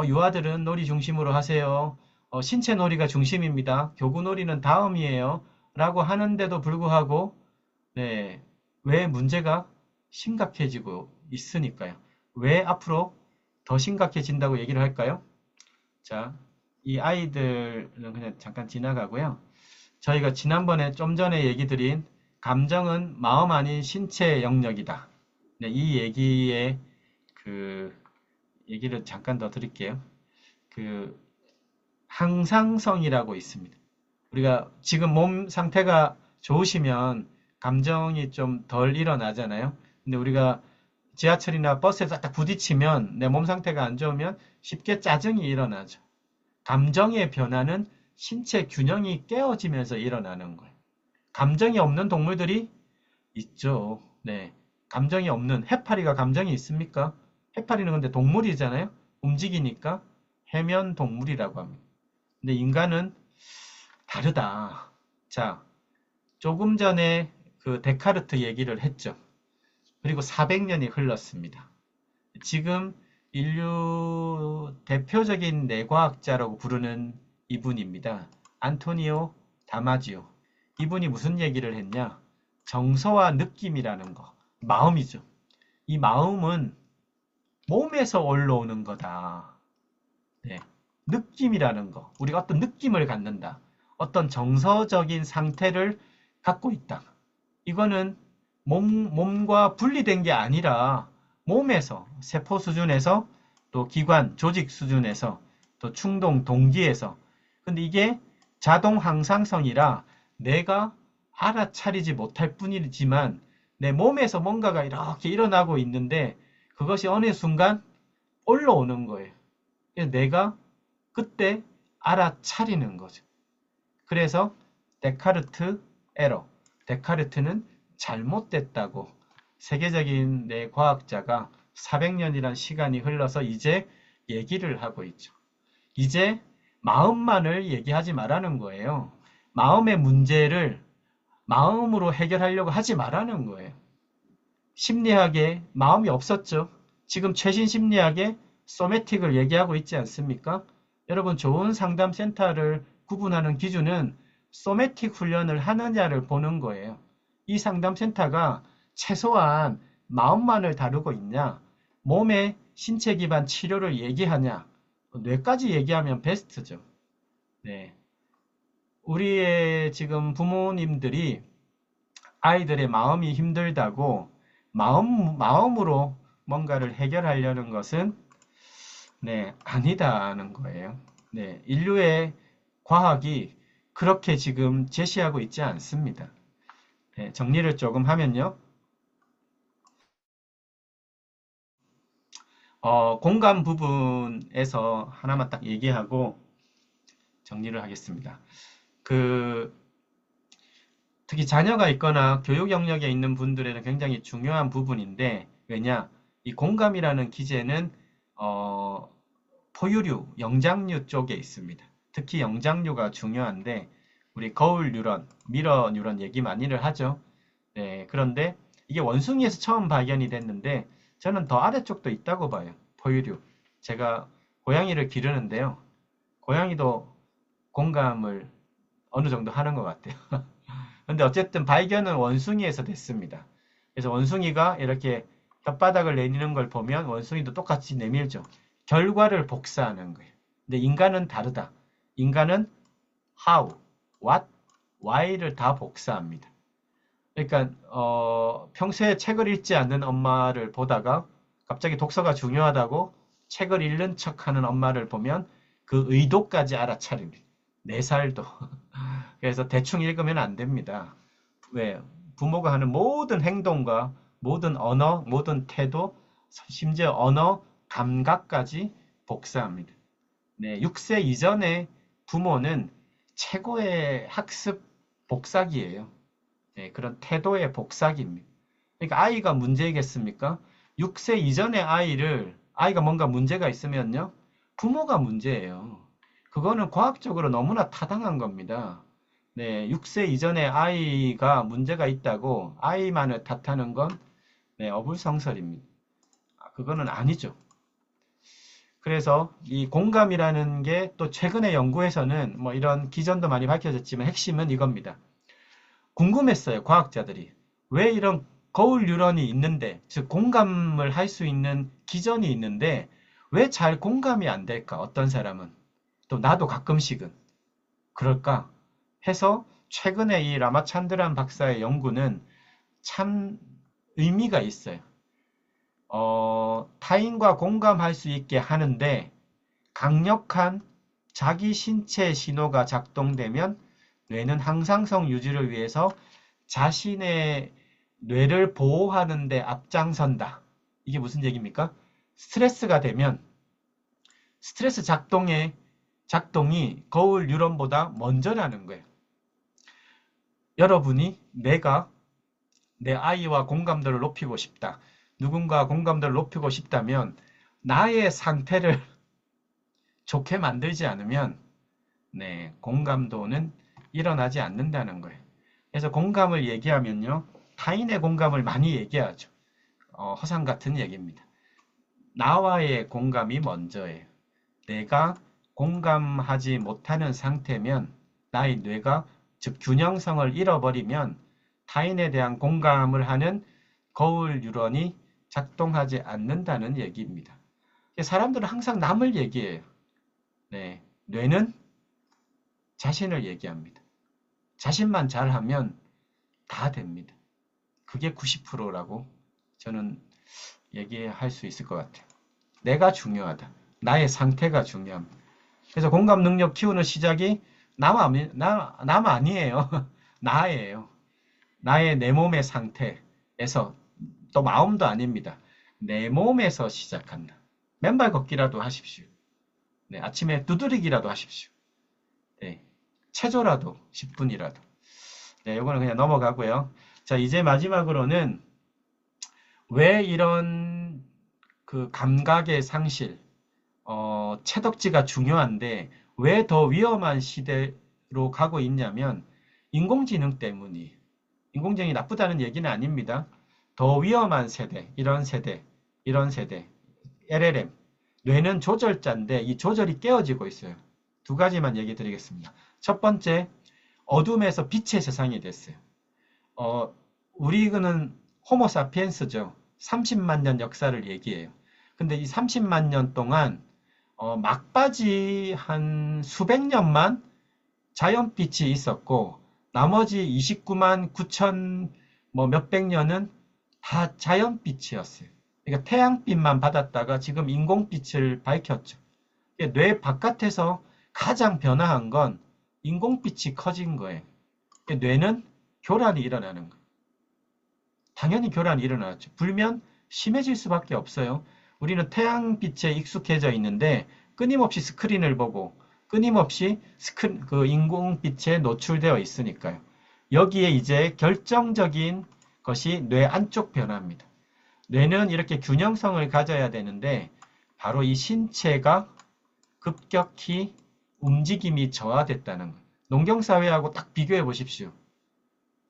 유아들은 놀이 중심으로 하세요. 신체 놀이가 중심입니다. 교구 놀이는 다음이에요. 라고 하는데도 불구하고 네, 왜 문제가 심각해지고 있으니까요. 왜 앞으로 더 심각해진다고 얘기를 할까요? 자, 이 아이들은 그냥 잠깐 지나가고요. 저희가 지난번에 좀 전에 얘기 드린 감정은 마음 아닌 신체 영역이다. 네, 이 얘기에 얘기를 잠깐 더 드릴게요. 그 항상성이라고 있습니다. 우리가 지금 몸 상태가 좋으시면 감정이 좀 덜 일어나잖아요. 근데 우리가 지하철이나 버스에서 딱 부딪히면 내 몸 상태가 안 좋으면 쉽게 짜증이 일어나죠. 감정의 변화는 신체 균형이 깨어지면서 일어나는 거예요. 감정이 없는 동물들이 있죠. 네. 감정이 없는 해파리가 감정이 있습니까? 해파리는 근데 동물이잖아요. 움직이니까 해면 동물이라고 합니다. 근데 인간은 다르다. 자, 조금 전에 그 데카르트 얘기를 했죠. 그리고 400년이 흘렀습니다. 지금 인류 대표적인 뇌과학자라고 부르는 이분입니다. 안토니오 다마지오. 이분이 무슨 얘기를 했냐? 정서와 느낌이라는 거. 마음이죠. 이 마음은 몸에서 올라오는 거다. 네. 느낌이라는 거. 우리가 어떤 느낌을 갖는다. 어떤 정서적인 상태를 갖고 있다. 이거는 몸과 분리된 게 아니라 몸에서, 세포 수준에서, 또 기관, 조직 수준에서, 또 충동, 동기에서. 근데 이게 자동 항상성이라 내가 알아차리지 못할 뿐이지만 내 몸에서 뭔가가 이렇게 일어나고 있는데 그것이 어느 순간 올라오는 거예요. 그래서 내가 그때 알아차리는 거죠. 그래서 데카르트 에러. 데카르트는 잘못됐다고 세계적인 뇌과학자가 400년이란 시간이 흘러서 이제 얘기를 하고 있죠. 이제 마음만을 얘기하지 말라는 거예요. 마음의 문제를 마음으로 해결하려고 하지 말라는 거예요. 심리학에 마음이 없었죠. 지금 최신 심리학에 소매틱을 얘기하고 있지 않습니까? 여러분 좋은 상담센터를 구분하는 기준은 소매틱 훈련을 하느냐를 보는 거예요. 이 상담센터가 최소한 마음만을 다루고 있냐, 몸의 신체 기반 치료를 얘기하냐, 뇌까지 얘기하면 베스트죠. 네. 우리의 지금 부모님들이 아이들의 마음이 힘들다고 마음으로 뭔가를 해결하려는 것은 네, 아니다는 거예요. 네, 인류의 과학이 그렇게 지금 제시하고 있지 않습니다. 네, 정리를 조금 하면요. 공감 부분에서 하나만 딱 얘기하고 정리를 하겠습니다. 특히 자녀가 있거나 교육 영역에 있는 분들에는 굉장히 중요한 부분인데, 왜냐? 이 공감이라는 기제는, 포유류, 영장류 쪽에 있습니다. 특히 영장류가 중요한데, 우리 거울 뉴런, 미러 뉴런 얘기 많이들 하죠. 네, 그런데 이게 원숭이에서 처음 발견이 됐는데, 저는 더 아래쪽도 있다고 봐요. 포유류. 제가 고양이를 기르는데요. 고양이도 공감을 어느 정도 하는 것 같아요. 근데 어쨌든 발견은 원숭이에서 됐습니다. 그래서 원숭이가 이렇게 혓바닥을 내미는 걸 보면 원숭이도 똑같이 내밀죠. 결과를 복사하는 거예요. 근데 인간은 다르다. 인간은 how, what, why를 다 복사합니다. 그러니까 평소에 책을 읽지 않는 엄마를 보다가 갑자기 독서가 중요하다고 책을 읽는 척하는 엄마를 보면 그 의도까지 알아차립니다. 4살도. 그래서 대충 읽으면 안 됩니다. 왜? 부모가 하는 모든 행동과 모든 언어, 모든 태도, 심지어 언어, 감각까지 복사합니다. 네, 6세 이전에 부모는 최고의 학습 복사기예요. 네, 그런 태도의 복사기입니다. 그러니까 아이가 문제겠습니까? 6세 이전의 아이가 뭔가 문제가 있으면요, 부모가 문제예요. 그거는 과학적으로 너무나 타당한 겁니다. 네, 6세 이전의 아이가 문제가 있다고 아이만을 탓하는 건 네, 어불성설입니다. 그거는 아니죠. 그래서 이 공감이라는 게 또 최근의 연구에서는 뭐 이런 기전도 많이 밝혀졌지만 핵심은 이겁니다. 궁금했어요, 과학자들이. 왜 이런 거울 뉴런이 있는데, 즉 공감을 할 수 있는 기전이 있는데 왜 잘 공감이 안 될까? 어떤 사람은. 또 나도 가끔씩은. 그럴까? 해서 최근에 이 라마찬드란 박사의 연구는 참 의미가 있어요. 타인과 공감할 수 있게 하는데 강력한 자기 신체 신호가 작동되면 뇌는 항상성 유지를 위해서 자신의 뇌를 보호하는 데 앞장선다. 이게 무슨 얘기입니까? 스트레스가 되면 스트레스 작동이 거울 뉴런보다 먼저라는 거예요. 여러분이 내가 내 아이와 공감도를 높이고 싶다. 누군가 공감도를 높이고 싶다면 나의 상태를 좋게 만들지 않으면 네, 공감도는 일어나지 않는다는 거예요. 그래서 공감을 얘기하면요. 타인의 공감을 많이 얘기하죠. 허상 같은 얘기입니다. 나와의 공감이 먼저예요. 내가 공감하지 못하는 상태면 나의 뇌가 즉 균형성을 잃어버리면 타인에 대한 공감을 하는 거울 뉴런이 작동하지 않는다는 얘기입니다. 사람들은 항상 남을 얘기해요. 네, 뇌는 자신을 얘기합니다. 자신만 잘하면 다 됩니다. 그게 90%라고 저는 얘기할 수 있을 것 같아요. 내가 중요하다. 나의 상태가 중요합니다. 그래서 공감 능력 키우는 시작이 남 아니에요. 나예요. 나의 내 몸의 상태에서 또 마음도 아닙니다. 내 몸에서 시작한다. 맨발 걷기라도 하십시오. 네, 아침에 두드리기라도 하십시오. 네, 체조라도 10분이라도. 네, 이거는 그냥 넘어가고요. 자, 이제 마지막으로는 왜 이런 그 감각의 상실, 채덕지가 중요한데 왜 더 위험한 시대로 가고 있냐면 인공지능 때문이에요. 인공지능이 나쁘다는 얘기는 아닙니다. 더 위험한 세대, 이런 세대, LLM. 뇌는 조절자인데 이 조절이 깨어지고 있어요. 두 가지만 얘기 드리겠습니다. 첫 번째, 어둠에서 빛의 세상이 됐어요. 우리는 호모사피엔스죠. 30만 년 역사를 얘기해요. 근데 이 30만 년 동안 막바지 한 수백 년만 자연빛이 있었고 나머지 29만 9천 뭐 몇백 년은 다 자연빛이었어요. 그러니까 태양빛만 받았다가 지금 인공빛을 밝혔죠. 뇌 바깥에서 가장 변화한 건 인공빛이 커진 거예요. 뇌는 교란이 일어나는 거예요. 당연히 교란이 일어났죠. 불면 심해질 수밖에 없어요. 우리는 태양빛에 익숙해져 있는데 끊임없이 스크린을 보고 끊임없이 그 인공빛에 노출되어 있으니까요. 여기에 이제 결정적인 것이 뇌 안쪽 변화입니다. 뇌는 이렇게 균형성을 가져야 되는데 바로 이 신체가 급격히 움직임이 저하됐다는 거예요. 농경사회하고 딱 비교해 보십시오.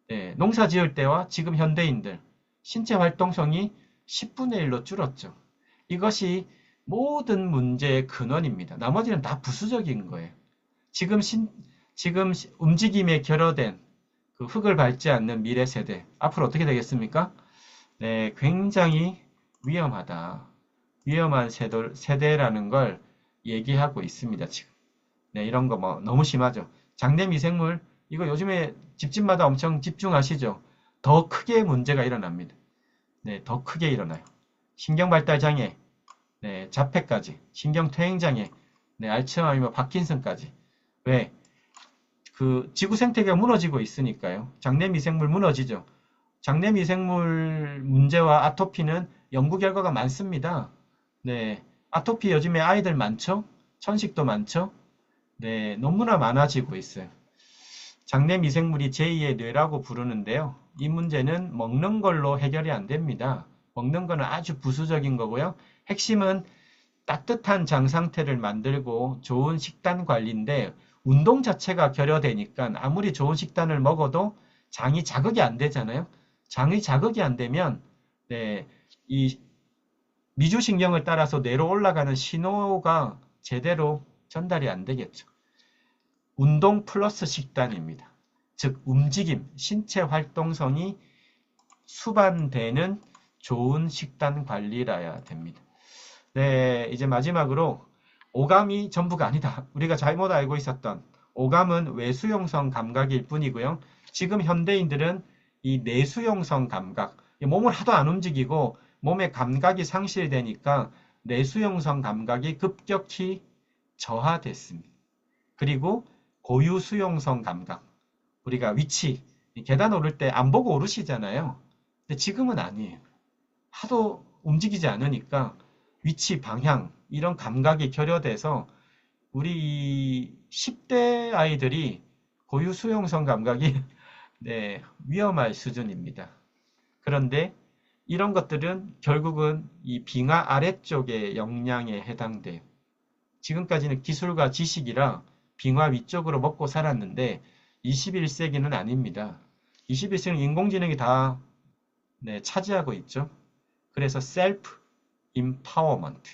네, 농사 지을 때와 지금 현대인들 신체 활동성이 10분의 1로 줄었죠. 이것이 모든 문제의 근원입니다. 나머지는 다 부수적인 거예요. 지금 움직임에 결여된 그 흙을 밟지 않는 미래 세대 앞으로 어떻게 되겠습니까? 네, 굉장히 위험하다. 위험한 세대라는 걸 얘기하고 있습니다, 지금. 네, 이런 거 뭐 너무 심하죠. 장내 미생물 이거 요즘에 집집마다 엄청 집중하시죠. 더 크게 문제가 일어납니다. 네, 더 크게 일어나요. 신경발달장애, 네, 자폐까지, 신경퇴행장애, 네, 알츠하이머, 파킨슨까지. 왜? 그 지구 생태계가 무너지고 있으니까요. 장내 미생물 무너지죠. 장내 미생물 문제와 아토피는 연구 결과가 많습니다. 네, 아토피 요즘에 아이들 많죠? 천식도 많죠? 네, 너무나 많아지고 있어요. 장내 미생물이 제2의 뇌라고 부르는데요. 이 문제는 먹는 걸로 해결이 안 됩니다. 먹는 거는 아주 부수적인 거고요. 핵심은 따뜻한 장 상태를 만들고 좋은 식단 관리인데 운동 자체가 결여되니까 아무리 좋은 식단을 먹어도 장이 자극이 안 되잖아요. 장이 자극이 안 되면 네, 이 미주신경을 따라서 뇌로 올라가는 신호가 제대로 전달이 안 되겠죠. 운동 플러스 식단입니다. 즉 움직임, 신체 활동성이 수반되는 좋은 식단 관리라야 됩니다. 네, 이제 마지막으로 오감이 전부가 아니다. 우리가 잘못 알고 있었던 오감은 외수용성 감각일 뿐이고요. 지금 현대인들은 이 내수용성 감각, 몸을 하도 안 움직이고 몸의 감각이 상실되니까 내수용성 감각이 급격히 저하됐습니다. 그리고 고유수용성 감각, 우리가 위치, 계단 오를 때 안 보고 오르시잖아요. 근데 지금은 아니에요. 하도 움직이지 않으니까 위치, 방향 이런 감각이 결여돼서 우리 10대 아이들이 고유 수용성 감각이 네, 위험할 수준입니다. 그런데 이런 것들은 결국은 이 빙하 아래쪽의 역량에 해당돼요. 지금까지는 기술과 지식이라 빙하 위쪽으로 먹고 살았는데 21세기는 아닙니다. 21세기는 인공지능이 다 네, 차지하고 있죠. 그래서 셀프 임파워먼트,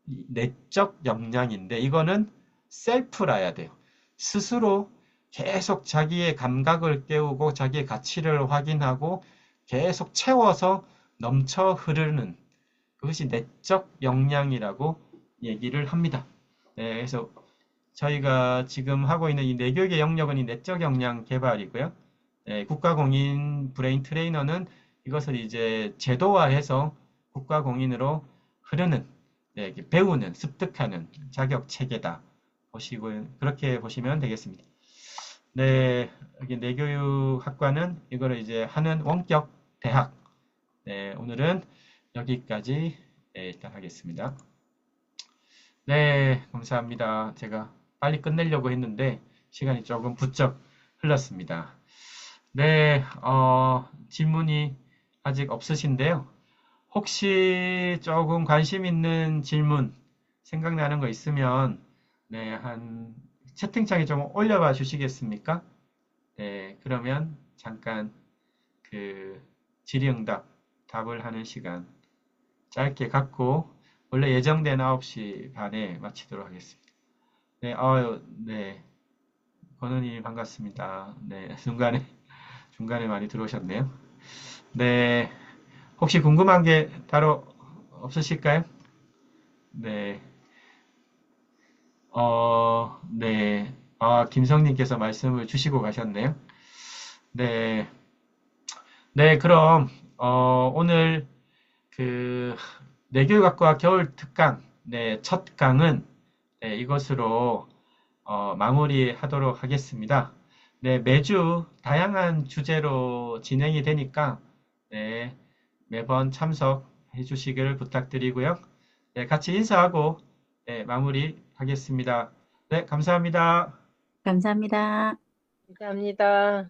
내적 역량인데 이거는 셀프라야 돼요. 스스로 계속 자기의 감각을 깨우고 자기의 가치를 확인하고 계속 채워서 넘쳐 흐르는 그것이 내적 역량이라고 얘기를 합니다. 네, 그래서 저희가 지금 하고 있는 이 내교육의 영역은 이 내적 역량 개발이고요. 네, 국가공인 브레인 트레이너는 이것을 이제 제도화해서 국가공인으로 흐르는, 네, 배우는, 습득하는 자격 체계다. 보시고 그렇게 보시면 되겠습니다. 네, 여기 내교육학과는 이거를 이제 하는 원격 대학. 네, 오늘은 여기까지 네, 일단 하겠습니다. 네, 감사합니다. 제가 빨리 끝내려고 했는데 시간이 조금 부쩍 흘렀습니다. 네, 질문이 아직 없으신데요. 혹시 조금 관심 있는 질문 생각나는 거 있으면 네, 채팅창에 좀 올려봐 주시겠습니까? 네, 그러면 잠깐 그 질의응답 답을 하는 시간 짧게 갖고 원래 예정된 9시 반에 마치도록 하겠습니다. 네, 네. 권은희 반갑습니다. 네, 중간에 많이 들어오셨네요. 네, 혹시 궁금한 게 따로 없으실까요? 네, 네. 김성님께서 말씀을 주시고 가셨네요. 네, 네, 그럼, 오늘 그 내교육학과 겨울 특강, 네, 첫 강은 네, 이것으로 마무리하도록 하겠습니다. 네, 매주 다양한 주제로 진행이 되니까 네, 매번 참석해 주시기를 부탁드리고요. 네, 같이 인사하고 네, 마무리하겠습니다. 네, 감사합니다. 감사합니다. 감사합니다.